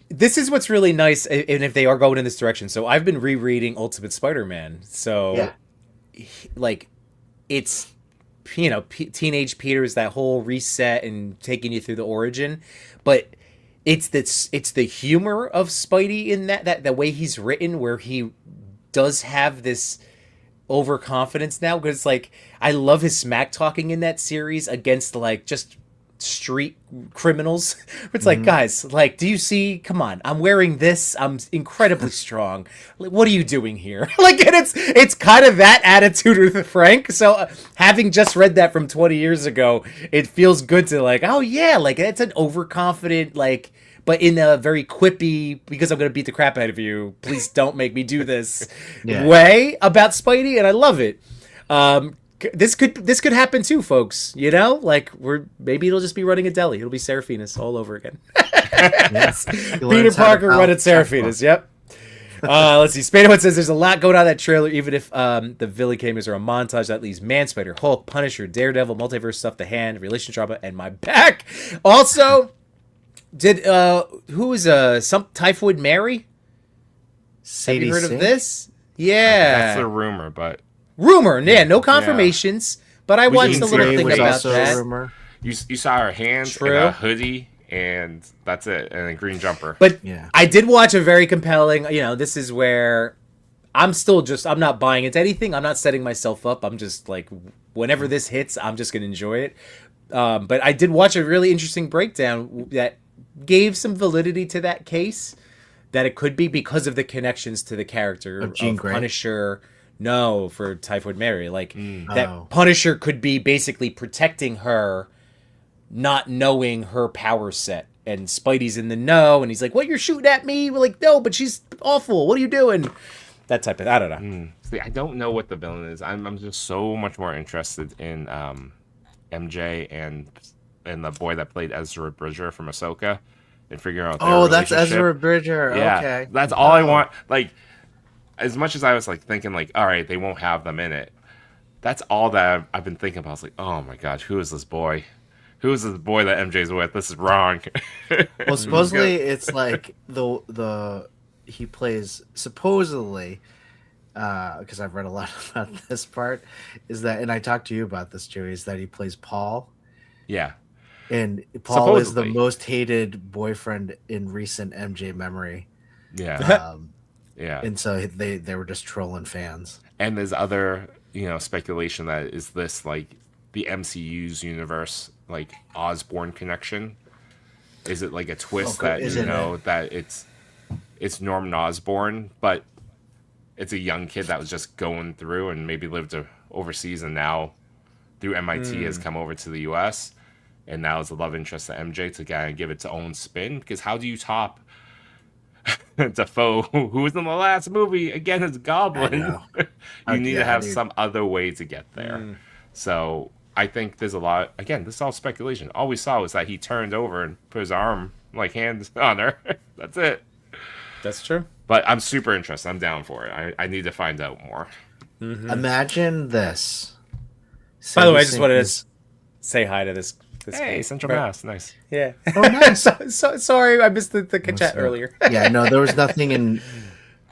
this is what's really nice, and if they are going in this direction. So I've been rereading Ultimate Spider-Man, so like, it's teenage Peter's that whole reset and taking you through the origin, but it's the humor of Spidey in that the way he's written, where he does have this overconfidence now, because it's like, I love his smack talking in that series against like just street criminals. It's like, guys, like, do you see, come on, I'm wearing this, I'm incredibly strong, like, what are you doing here? Like, and it's kind of that attitude with Frank. So having just read that from 20 years ago, it feels good to like, oh yeah, like, it's an overconfident, like, but in a very quippy, because I'm gonna beat the crap out of you, please don't make me do this way about Spidey, and I love it. This could happen too, folks. Like, maybe it'll just be running a deli. It'll be Serafinus all over again. Peter Parker running Serafinus. Yep. Let's see. Spadewood says there's a lot going on in that trailer. Even if the villain cameos are a montage, that leaves Man-Spider, Hulk, Punisher, Daredevil, multiverse stuff, the Hand, relation drama, and my back. Also, who is some Typhoid Mary? Have you heard of this? Yeah, that's a rumor, but. Rumor, no confirmations, but I watched a little thing about that. Rumor. You saw her hands and a hoodie, and that's it, and a green jumper. But I did watch a very compelling, this is where I'm not buying into anything. I'm not setting myself up. I'm just like, whenever this hits, I'm just going to enjoy it. But I did watch a really interesting breakdown that gave some validity to that case, that it could be because of the connections to the character of Jean Grey. Punisher. no for Typhoid Mary. Like that Oh. Punisher could be basically protecting her, not knowing her power set. And Spidey's in the know, and he's like, "What, you're shooting at me?" We're like, "No, but she's awful. What are you doing?" That type of, I don't know. See, I don't know what the villain is. I'm just so much more interested in MJ and the boy that played Ezra Bridger from Ahsoka, and figuring out their Oh, that's relationship. Ezra Bridger. Yeah, Okay. that's all I want. Like, as much as I was like thinking, like, all right, they won't have them in it. That's all that I've been thinking about. I was like, oh my gosh, who is this boy? Who is this boy that MJ's with? This is wrong. Well, supposedly it's like the he plays supposedly because I've read a lot about this part is that, and I talked to you about this, Joey, is that he plays Paul, Yeah, and Paul is the Supposedly. most hated boyfriend in recent MJ memory, yeah, yeah. and so they were just trolling fans. And there's other, speculation that is this like the MCU's universe, like Osborn connection. Is it like a twist Okay, that is you it know that it's Norman Osborn, but it's a young kid that was just going through and maybe lived overseas and now through MIT has come over to the US and now is a love interest to MJ to kind of give its own spin. Because how do you top Defoe, who was in the last movie again as Goblin? know. You need Yeah, to have dude. some other way to get there. So I think there's a lot. Again, this is all speculation. All we saw was that he turned over and put his arm, like hands on her. That's it. That's true. But I'm super interested. I'm down for it. I need to find out more. Imagine this. By the way, I just Sadie wanted Sink to say hi to this. Hey, guy. Central Right. Mass, nice. Yeah. Oh, nice. so sorry, I missed the chat so- earlier. Yeah, no, there was nothing in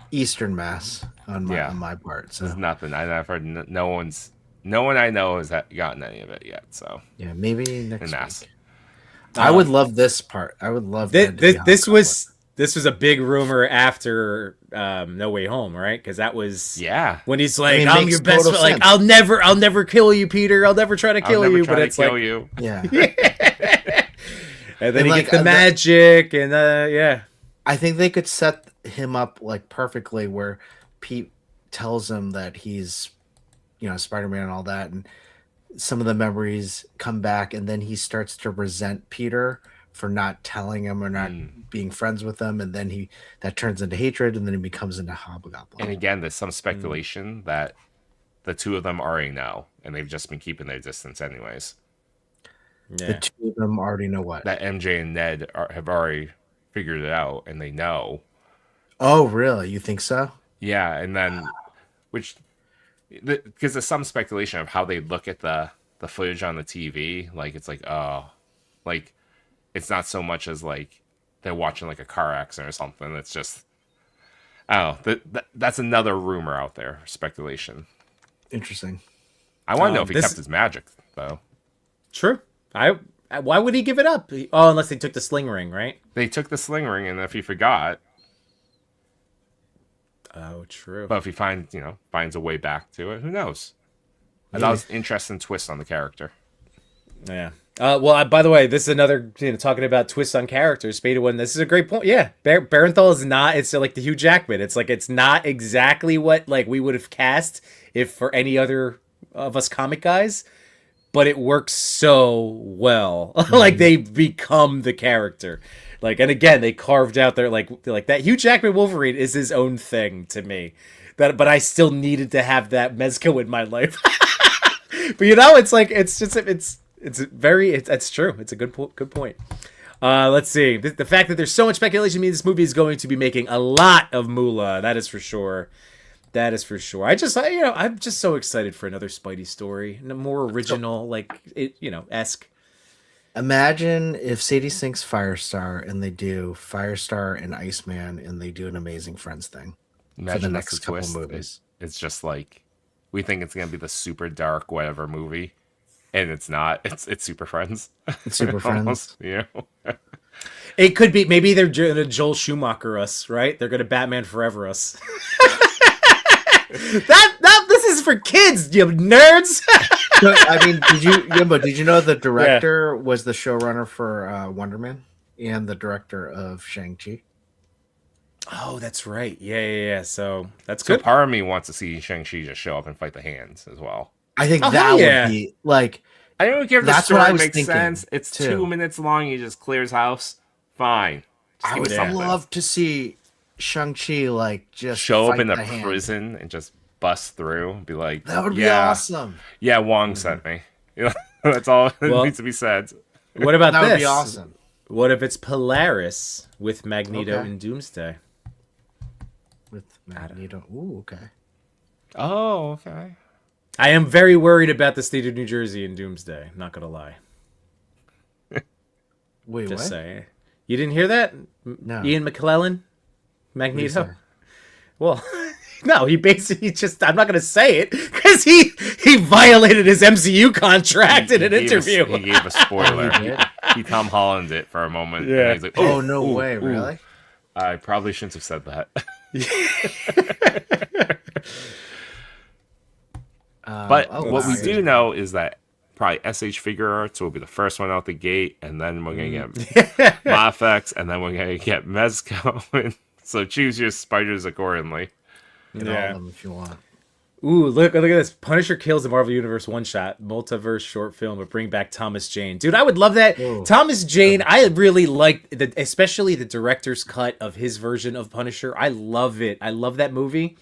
Eastern Mass on Yeah. my part. There's So nothing. I've heard no one I know has gotten any of it yet. So yeah, maybe next in Mass. week. I would love this part. I would love that to be This was a big rumor after No Way Home, right? Because that was Yeah. when he's like, mean, "I'm makes your best total friend." Like, sense. I'll never kill you, Peter. I'll never try to I'll kill never you. try But to it's kill like, you. Yeah. and then And he like, gets the that- magic, and yeah, I think they could set him up like perfectly where Pete tells him that he's, Spider-Man and all that, and some of the memories come back, and then he starts to resent Peter for not telling him or not being friends with him, and then that turns into hatred, and then he becomes into Hobgoblin. And again, there's some speculation that the two of them already know, and they've just been keeping their distance anyways. The two of them already know what. That MJ and Ned have already figured it out, and they know. Oh, really? You think so? Yeah, and then because there's some speculation of how they look at the footage on the TV. Like it's like, oh, like it's not so much as like they're watching like a car accident or something. It's just, oh, that's another rumor out there, speculation. Interesting. I want to know if he this- kept his magic though. true. Why would he give it up? Oh, unless they took the sling ring, right? They took the sling ring, and if he forgot, Oh, true. but if he finds a way back to it, who knows? And that was an interesting twist on the character. Yeah. Well, by the way, this is another talking about twists on characters. Beta one. This is a great point. Yeah, Barenthal is not. It's like the Hugh Jackman. It's like it's not exactly what like we would have cast if for any other of us comic guys, but it works so well. Like they become the character. Like, and again, they carved out their like that Hugh Jackman Wolverine is his own thing to me. But I still needed to have that Mezco in my life. But it's like it's true. It's a good point. Let's see. The fact that there's so much speculation means this movie is going to be making a lot of moolah. That is for sure. I'm just so excited for another Spidey story, more original, esque. Imagine if Sadie Sink's Firestar and they do Firestar and Iceman and they do an Amazing Friends thing Imagine next that's the couple twist. movies. It's just like we think it's gonna be the super dark whatever movie, and it's not. It's Super Friends. It's Super Friends. Almost, It could be maybe they're gonna Joel Schumacher us, right? They're gonna Batman Forever us. This is for kids, you nerds. But, I mean, did you know the director was the showrunner for Wonder Man and the director of Shang-Chi? Oh, that's right. Yeah. So that's So good. part of me wants to see Shang-Chi just show up and fight the hands as well. I think Oh, that hell yeah. would be like I don't care if the That's what story I was makes thinking, sense. It's too. 2 minutes long. He just clears house. Fine. Just I give me would something. love to see Shang-Chi like just Show up fight in a the hand. prison and just bust through and be like, That would be yeah, awesome. yeah, Wong sent me. You know, that's all that Well- needs to be said. What about That this? would be awesome. What if it's Polaris with Magneto Okay. and Doomsday? With Magneto. Ooh, okay. Oh, okay. I am very worried about the state of New Jersey and Doomsday. Not gonna lie. Wait, Just what? saying. You didn't hear that? No. Ian McClellan, What do you Magneto. say? Well, no, he basically just. I'm not gonna say it because he violated his MCU contract in an He gave interview. he gave a spoiler. He did? He Tom Holland it for a moment. Yeah. And he's like, Oh, no ooh, way, ooh. really? I probably shouldn't have said that. But Oh, what we wow. do know is that probably SH Figure Arts will be the first one out the gate, and then we're gonna get Mafex, and then we're gonna get Mezco. And so choose your spiders accordingly. Get all of them if you want. Ooh, look at this. Punisher kills the Marvel Universe one-shot multiverse short film, but bring back Thomas Jane. Dude, I would love that. Ooh. Thomas Jane, I really like especially the director's cut of his version of Punisher. I love it. I love that movie.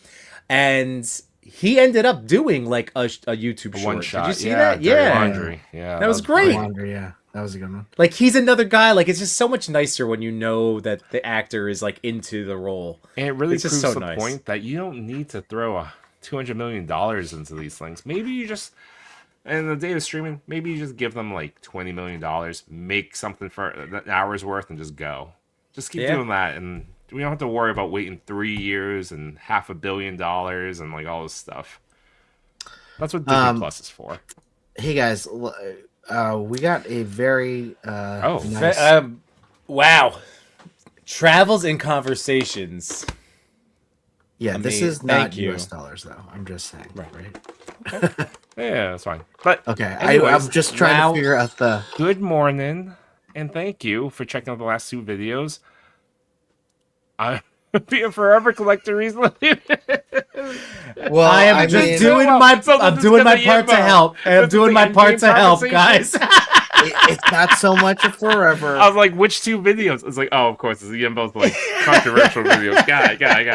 And he ended up doing like a YouTube short. One shot. Did you see yeah, that? Dirty Yeah. Laundry. Yeah, That was great. Wander, yeah. That was a good one. Like he's another guy. Like it's just so much nicer when you know that the actor is like into the role. And it really It's just proves so the nice. point that you don't need to throw $200 million into these things. Maybe you just, in the day of streaming, maybe you just give them like $20 million, make something for an hour's worth, and just go. Just keep Yeah. doing that, and we don't have to worry about waiting 3 years and $500 million and like all this stuff. That's what Disney Plus is for. Hey, guys. We got a very nice... Wow. Travels and conversations. yeah, this Amazing. is not Thank you. US dollars, though. I'm just saying. Right. Yeah, that's fine. But Okay, anyways, I'm just trying now- to figure out the... good morning, and thank you for checking out the last 2 videos. I'm be a forever collector recently. Well, I am just mean, doing well, my so I'm this doing is my gonna part to Yimbo. help. I'm This is doing the my endgame part to help, guys. it's not so much a forever. I was like, which 2 videos? It's like, oh, of course, it's Yimbo's like controversial videos. Got it. Got it.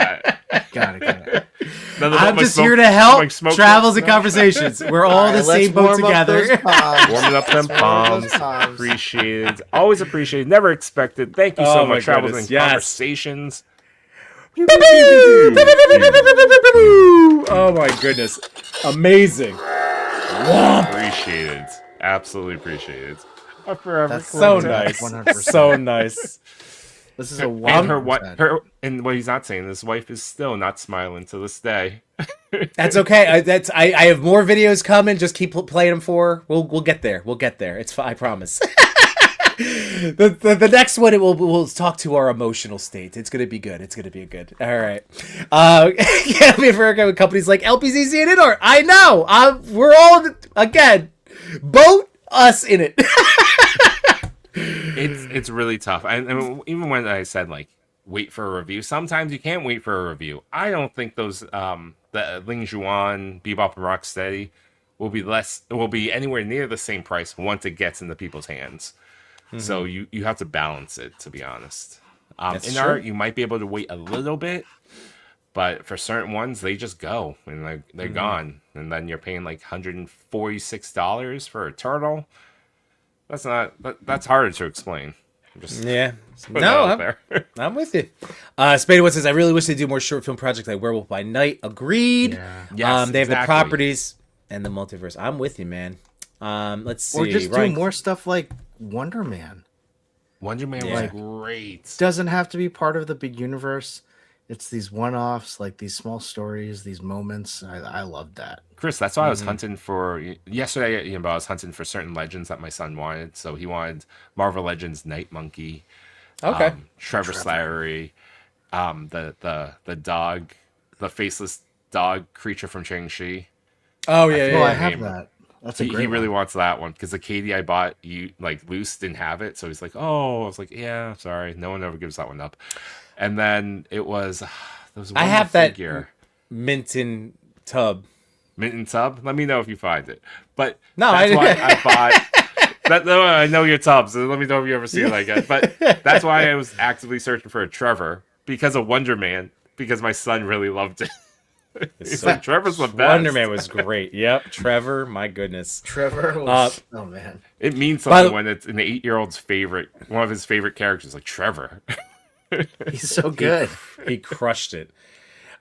None of I'm my just smoke- here to help. my smoke Travels and no. conversations. We're all in the All right, same boat together. Warming up them Let's warm up palms. those palms. Appreciated. Always appreciated. Never expected. Thank you Oh so my much. Travels goodness, and yes. conversations. Oh my goodness. Amazing. Appreciated. Absolutely appreciated. A forever That's So collector. nice. 100%. So nice. This is a And her 100%. what? And what he's not saying, his wife is still not smiling to this day. That's okay. I have more videos coming. Just keep playing them for. We'll get there. We'll get there. It's fine. I promise. The next one we'll talk to our emotional state. It's gonna be good. It's gonna be good. All right. Yeah, me for with companies like LPZZ and Inor. I know. We're all again. Boat us in it. It's really tough. And even when I said like wait for a review, sometimes you can't wait for a review. I don't think those the Ling Juan, Bebop and Rocksteady will be anywhere near the same price once it gets into people's hands. So you have to balance it, to be honest. That's In true. art, you might be able to wait a little bit, but for certain ones, they just go and they're gone, and then you're paying like $146 for a turtle. That's harder to explain. Just Yeah. put No, that out there. I'm with you. Spadewood says, I really wish they do more short film projects like Werewolf by Night. Agreed. Yeah. Yes, they have the exactly. properties and the multiverse. I'm with you, man. Let's see. Or just Ryan- do more stuff like Wonder Man. Wonder Man Yeah. was great. Doesn't have to be part of the big universe. It's these one-offs, like these small stories, these moments. I love that. Chris, that's why I was hunting for yesterday. I was hunting for certain legends that my son wanted. So he wanted Marvel Legends Night Monkey, Okay. Trevor Slattery, the dog, the faceless dog creature from Shang-Chi. Oh, yeah, Oh, yeah. I yeah. have name. that. That's a He great really one. wants that one because the Katie I bought, you like Luce didn't have it, so he's like, "Oh," I was like, "Yeah, sorry, no one ever gives that one up." And then it was there was one I have figure, that Minton tub. Minton Tub. Let me know if you find it. But No, that's I- why I bought. That, no, I know your tubs. So let me know if you ever see it like that. But that's why I was actively searching for a Trevor because of Wonder Man because my son really loved it. He's like, Trevor's the best. Wonder Man was great. Yep, Trevor. My goodness. Trevor was. Oh man. It means By something the- when it's an 8-year-old's favorite, one of his favorite characters, like Trevor. He's so good. He crushed it.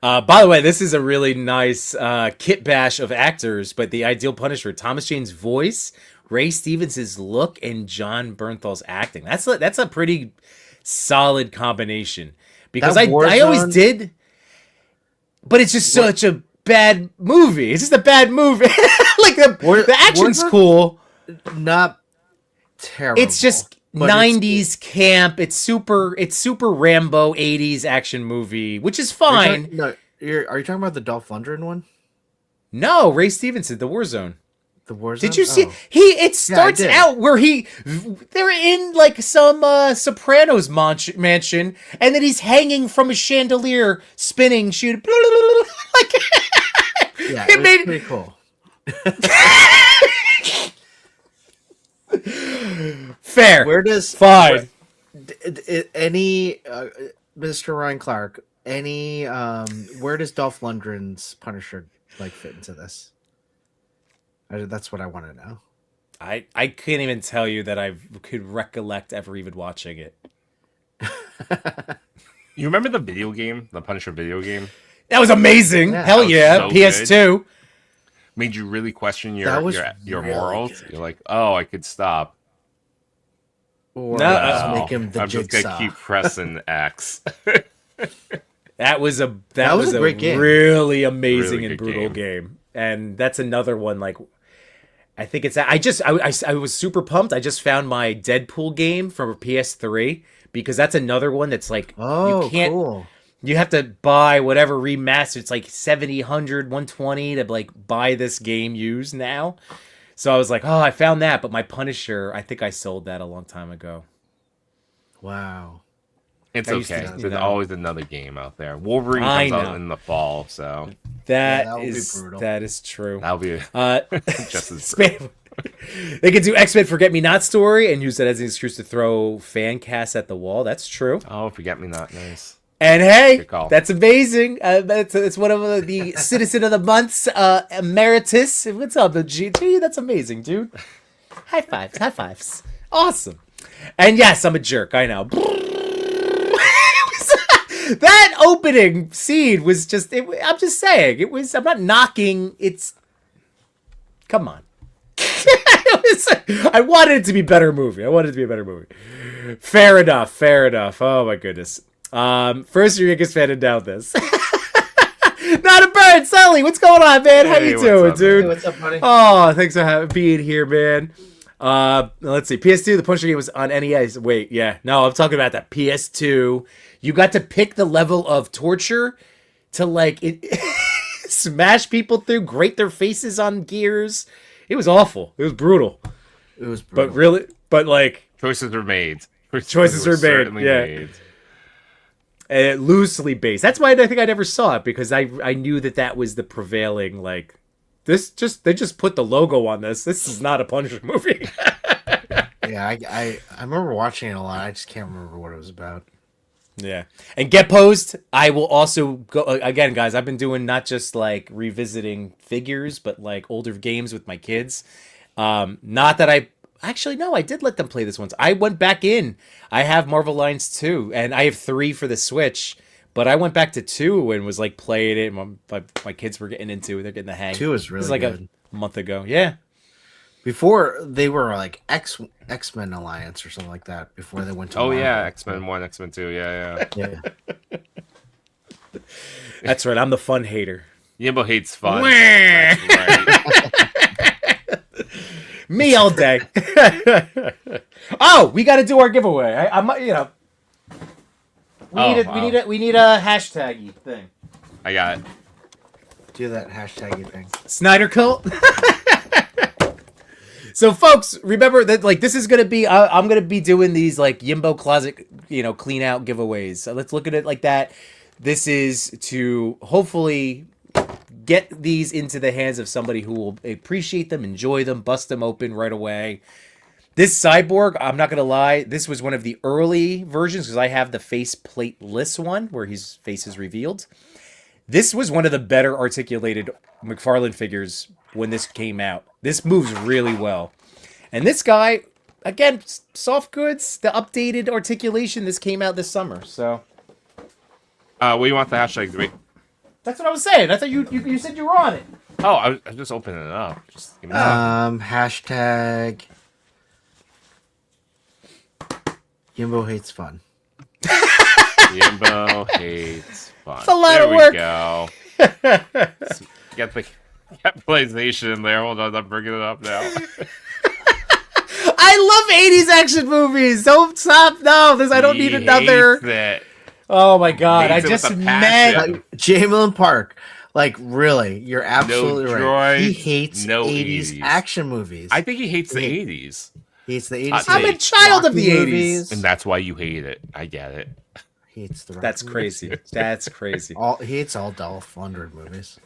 By the way, this is a really nice kit bash of actors, but the ideal Punisher: Thomas Jane's voice, Ray Stevens' look, and John Bernthal's acting. That's a pretty solid combination because That I always Warzone- did, but it's just such a bad movie. It's just a bad movie. Like the action's Warzone- cool. Not terrible. It's just but 90s camp. It's super Rambo 80s action movie, which is fine. Are you talking about the Dolph Lundgren one? No, Ray Stevenson, The Warzone. The Warzone? Did you see Oh. it starts did. out where they're in like some Sopranos mansion, and then he's hanging from a chandelier spinning shooting like Yeah, it it was made- pretty cool. fair. Where does Fine. any Mr. Ryan Clark? Any where does Dolph Lundgren's Punisher like fit into this? That's what I want to know. I can't even tell you that I could recollect ever even watching it. You remember the video game, the Punisher video game? That was amazing. Yeah, Hell that was yeah. so PS2. Made you really question That was your really morals. good. You're like, oh, I could stop. Or No, just No, make him the I'm just jigsaw. gonna keep pressing X. That was a great game. really amazing Really and good brutal game. And that's another one like I think it's I was super pumped. I just found my Deadpool game from PS3 because that's another one that's like Oh, you can't cool. you have to buy whatever remaster. It's like 70, 100, 120 to like buy this game used now. So I was like, "Oh, I found that, but my Punisher, I think I sold that a long time ago." Wow. It's I used to okay. do There's that. always another game out there. Wolverine I comes know. out in the fall, so That that would be is brutal. that is true. that'll be just as Spam- they could do X-Men Forget Me Not story and use that as an excuse to throw fan casts at the wall. That's true. Oh, forget me not. Nice. And hey, Good call. that's amazing. That's one of the Citizen of the Month's emeritus. What's up, G? That's amazing, dude. High fives, high fives. Awesome. And yes, I'm a jerk. I know. That opening scene was just. I'm just saying. It was. I'm not knocking. It's. Come on. I wanted it to be a better movie. Fair enough. Fair enough. Oh my goodness. First you're biggest fan and down this. Not a bird, Sully. What's going on, man? How Hey, you what's doing, up, dude? Hey, what's up, buddy? Oh, thanks for being here, man. Let's see. PS2, the Punisher game was on NES. Wait, yeah. No, I'm talking about that PS2. You got to pick the level of torture to like smash people through, grate their faces on gears. It was awful. It was brutal. It was brutal. But really, but like Choices were made. Choices were made, certainly yeah. made. Loosely based. That's why I think I never saw it because I knew that was the prevailing like they just put the logo on this. This is not a Punisher movie. Yeah, I remember watching it a lot. I just can't remember what it was about. Yeah. And Get Posed, I will also go again, guys. I've been doing not just like revisiting figures, but like older games with my kids. Not that I actually no, I did let them play this once. I went back in. I have Marvel Lines 2, and I have 3 for the Switch. But I went back to 2 and was like playing it. And my kids were getting into it. They're getting the hang. 2 is This really is like good. a month ago. Yeah. Before they were like X-Men Alliance or something like that. Before they went to Oh Marvel. yeah, X-Men 1, X-Men 2. Yeah. Yeah. That's right. I'm the fun hater. Yimbo hates fun. Wah! That's right. Me all day. Oh, we got to do our giveaway. I'm you know. We need a hashtaggy thing. I got it. Do that hashtaggy thing. Snyder Cult. So, folks, remember that like this is gonna be. I'm gonna be doing these like Yimbo Closet, clean out giveaways. So let's look at it like that. This is to hopefully get these into the hands of somebody who will appreciate them, enjoy them, bust them open right away. This Cyborg, I'm not gonna lie, this was one of the early versions because I have the face plateless one where his face is revealed. This was one of the better articulated McFarlane figures when this came out. This moves really well. And this guy, again, soft goods, the updated articulation, this came out this summer, so. What do you want the hashtag to be? That's what I was saying. I thought you said you were on it. Oh, I was just opening it up. Just give me a second. Hashtag Yimbo hates fun. Yimbo hates fun. It's a lot there of we work. Go. Get the capitalization in there. Hold on, I'm bringing it up now. I love 80s action movies. Don't stop. No, I don't need another. Hates it. Oh my god! I Hates it with just a met. passion. Jamelin Park. Like, really, you're absolutely right. He droids, hates no 80s 80s. action movies. I think he hates the He- 80s. He hates the 80s. I'm He a hates child of Rocky the 80s. movies. And that's why you hate it. I get it. He hates the That's Rocky crazy. That's crazy. He hates all Dolph Lundgren movies.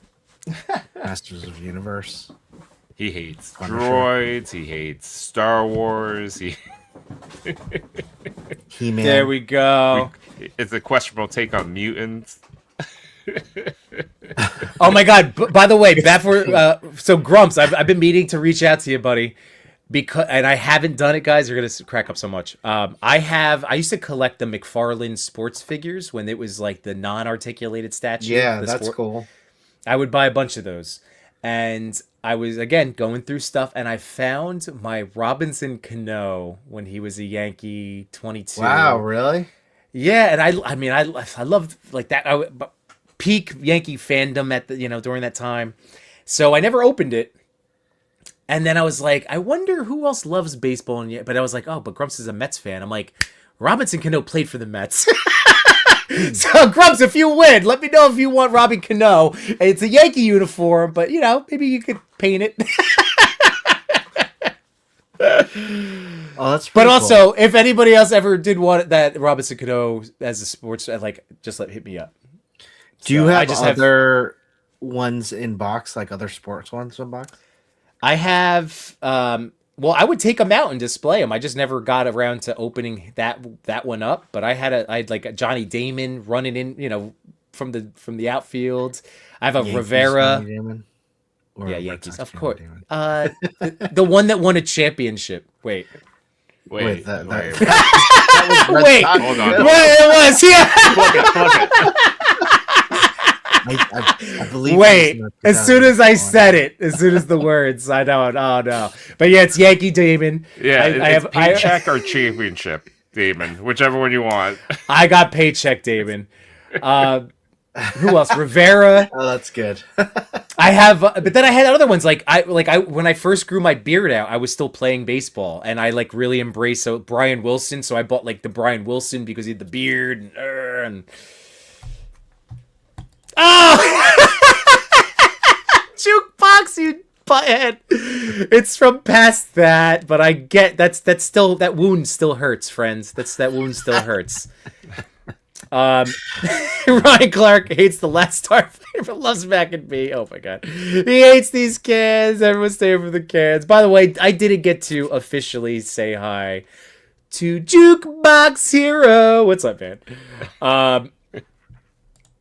Masters of the Universe. He hates Punisher. droids. He hates Star Wars. He-Man. There we go. It's a questionable take on mutants. Oh my god! By the way, so Grumps, I've been meaning to reach out to you, buddy, and I haven't done it, guys. You're gonna crack up so much. I used to collect the McFarlane sports figures when it was like the non-articulated statue. Yeah, the that's cool. I would buy a bunch of those, and I was again going through stuff, and I found my Robinson Cano when he was a Yankee 22. Wow, really? Yeah, and I mean, I loved like that. Peak Yankee fandom at the during that time, so I never opened it. And then I was like, I wonder who else loves baseball. But I was like, oh, but Grumps is a Mets fan. I'm like, Robinson Cano played for the Mets. So Grumps, if you win, let me know if you want Robbie Cano. It's a Yankee uniform, but maybe you could paint it. Oh, that's But pretty also, if anybody else ever did want that Robinson Cano as a sports, just hit me up. Do you So, I have just other ones in box, like other sports ones in box? I have. Well, I would take them out and display them. I just never got around to opening that one up. But I had like a Johnny Damon running in, from the outfield. I have a Yankees, Rivera. Johnny Damon? Or Yeah, Red Yankees, Sox, of Johnny course. Damon? The one that won a championship. Wait, Wait, that wait. That was Red Wait. Sox. Hold on. Wait, it was yeah. Flip it. I believe. Wait, it was as soon as I said it, as soon as the words, I know it. Oh no, but yeah, it's Yankee Damon. Yeah, I it's have paycheck or championship, Damon, whichever one you want. I got paycheck Damon. Who else? Rivera. Oh, that's good. I have, but then I had other ones like I when I first grew my beard out, I was still playing baseball, and I like really embraced Brian Wilson. So I bought like the Brian Wilson because he had the beard and oh, jukebox, you butthead. It's from past that, but I get that wound still hurts, friends. That wound still hurts. Ryan Clark hates the Last Starfighter but loves Mac and B. Oh my god. He hates these cans. Everyone's staying for the cans. By the way, I didn't get to officially say hi to Jukebox Hero. What's up, man?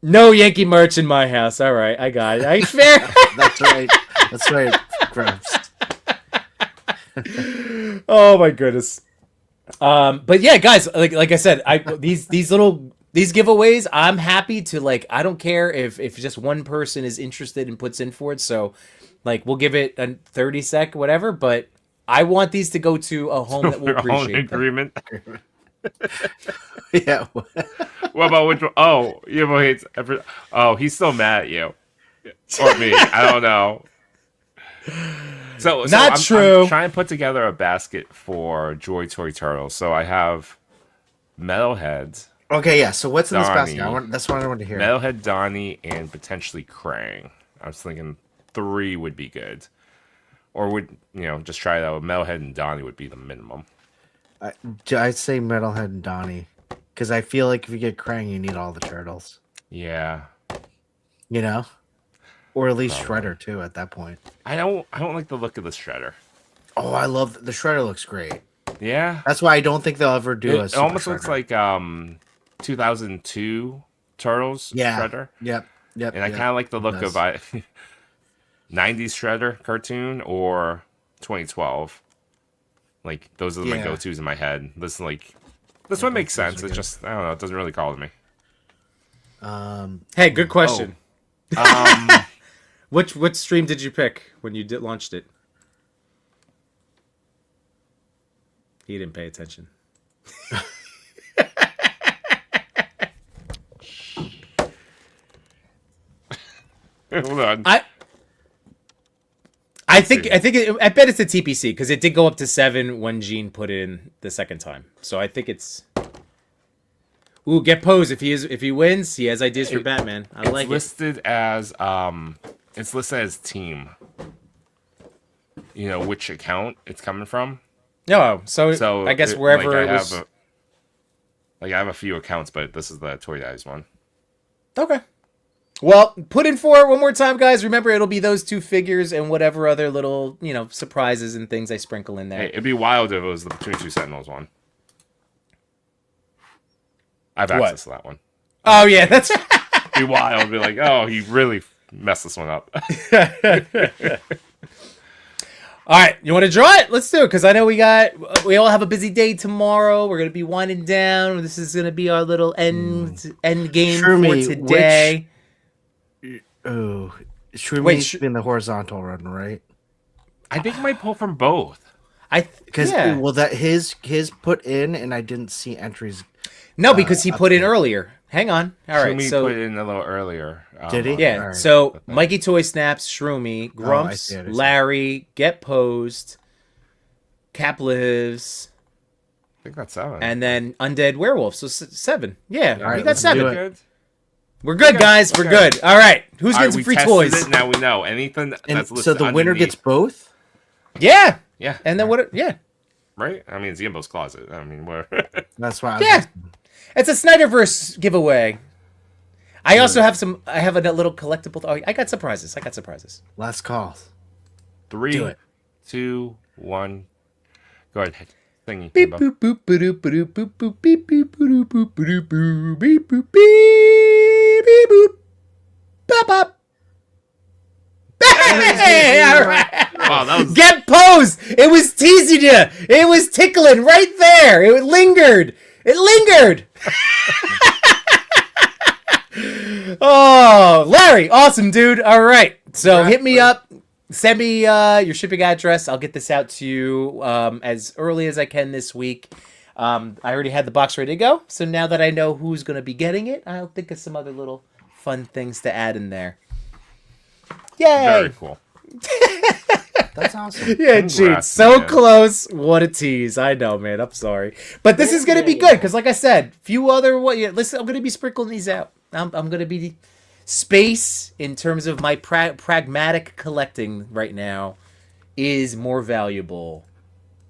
No Yankee merch in my house. All right, I got it. I fair. That's right. That's right. Grumps. Oh my goodness. But yeah, guys, like I said, these giveaways, I'm happy to I don't care if just one person is interested and puts in for it. So we'll give it a 30-sec whatever, but I want these to go to a home that will We're all in appreciate them. agreement. Yeah. What about which one? Oh, Yimbo hates. Oh, he's still mad at you or me. I don't know. So Not I'm true. trying to put together a basket for Joy Toy Turtles. So I have Metalhead, Okay. Yeah. So what's in this Donnie. basket? That's what I want to hear. Metalhead, Donnie, and potentially Krang. I was thinking 3 would be good, or would just try it out? Metalhead and Donnie would be the minimum. I'd say Metalhead and Donnie, because I feel like if you get Krang, you need all the turtles. Yeah. Or at least Shredder too. At that point, I don't like the look of the Shredder. oh, I love the Shredder. Looks great. Yeah. That's why I don't think they'll ever do It almost looks like 2002 Turtles Shredder. Yep. And I kind of like the look of 90s Shredder cartoon or 2012. Like those are my go-tos in my head. This one makes sense. It's just I don't know. It doesn't really call to me. Hey, good question. Oh. Which stream did you pick when you launched it? He didn't pay attention. Hold on. I bet it's a TPC because it did go up to 7 when Gene put in the second time. So I think it's. Ooh, get Pose if he wins, he has ideas for Batman. I like it. It's listed as team. Which account it's coming from. No, so I guess wherever it was. I have a few accounts, but this is the Toy Guys one. Okay. Well, put in for it one more time, guys. Remember, it'll be those 2 figures and whatever other little, surprises and things I sprinkle in there. Hey, it'd be wild if it was the Between Two Sentinels one. I have access to that one. Oh, yeah, that's... It'd be wild. It'd be like, oh, he really messed this one up. All right, you want to draw it? Let's do it, because I know we all have a busy day tomorrow. We're going to be winding down. This is going to be our little end game for today. Shreemy's in the horizontal run, right? I think I might pull from both. That his put in, and I didn't see entries. No, because he put in earlier. Hang on. All right, Shroomy so put in a little earlier. Did he? Yeah. Right. So Mikey Toy Snaps, Shroomy, Grumps, see it. Larry, Get Posed, Cap Lives, I think that's 7. and then Undead Werewolf. So 7. Yeah, All right, we got let's 7. do it. Good. We're good, guys. We're good. All right. Who's getting some free toys? It, now we know anything And that's listed so the winner underneath. gets both. Yeah. Yeah. And then what? Yeah. Right? I mean, it's Yimbo's closet. I mean, we're That's why. Yeah. It's a Snyderverse giveaway. I also have some. I have a little collectible. Oh, I got surprises. Last call. 3, Do it. 2, 1. Go ahead. Thingy. Beep Yimbo. boop boop boop boop boop boop beep boop boop boop boop boop beep boop beep beep boop bop bop. Hey, all right. Wow, that was Get Posed. It was teasing you. It was tickling right there. It lingered. Oh, Larry, awesome, dude. All right, so hit me up. Send me your shipping address. I'll get this out to you as early as I can this week. I already had the box ready to go, so now that I know who's going to be getting it, I'll think of some other little fun things to add in there. Yay! very cool. That's awesome. Yeah, Congrats, Gene, so man. close. What a tease. I know, man. I'm sorry. But this is going to be good because, like I said, listen, I'm going to be sprinkling these out. I'm going to be space in terms of my pragmatic collecting right now is more valuable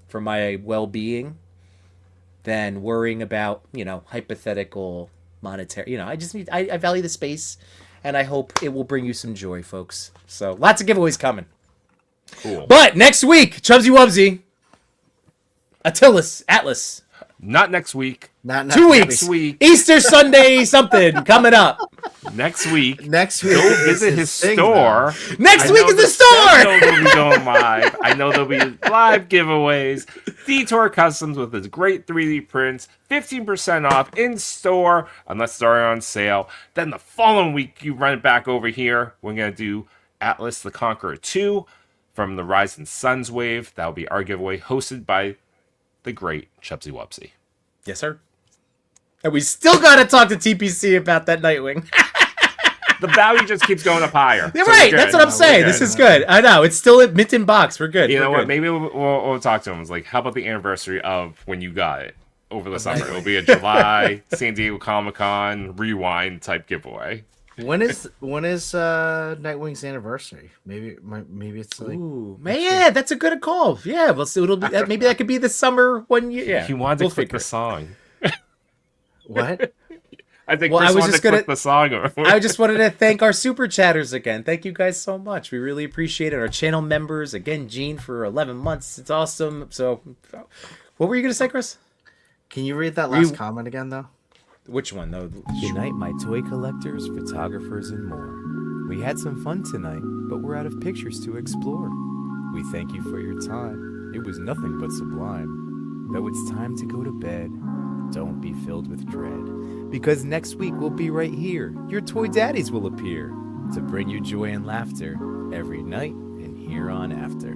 for my well-being than worrying about, hypothetical monetary. I value the space, and I hope it will bring you some joy, folks. So lots of giveaways coming. Cool. But next week, Chubsy Wubsy, Atlas. Not next week. Not 2 weeks. Next week. Easter Sunday something coming up. Next week. Next week. Go is visit his thing, store. Next I week know is the I store. know they'll be going live. I know there'll be live giveaways. Detour Customs with his great 3D prints. 15% off in store unless they're on sale. Then the following week, you run it back over here. We're going to do Atlas the Conqueror 2 from the Rising Suns wave. That'll be our giveaway hosted by the great Chubsy Wubsy. Yes, sir. And we still got to talk to TPC about that Nightwing. The value just keeps going up higher. You're So right. we're That's good. what I'm saying. We're This good. is good. I know. It's still at mint in box. We're good. You know We're what? good. Maybe we'll talk to him. It's like, how about the anniversary of when you got it over the summer? It'll be a July San Diego Comic-Con rewind type giveaway. When is Nightwing's anniversary? Maybe it's like Ooh, man, yeah, that's a good call. Yeah, well, so it'll be maybe that could be the summer 1 year. Yeah, He wanted to we'll quit figure the it. song. what? I think Well, Chris I was wanted just to gonna- quit the song. I just wanted to thank our super chatters again. Thank you guys so much. We really appreciate it. Our channel members again, Gene for 11 months. It's awesome. So, what were you gonna say, Chris? Can you read that last comment again, though? Which one though? Good night, my toy collectors, photographers, and more. We had some fun tonight, but we're out of pictures to explore. We thank you for your time. It was nothing but sublime. Though it's time to go to bed, don't be filled with dread. Because next week we'll be right here. Your toy daddies will appear to bring you joy and laughter every night and here on after.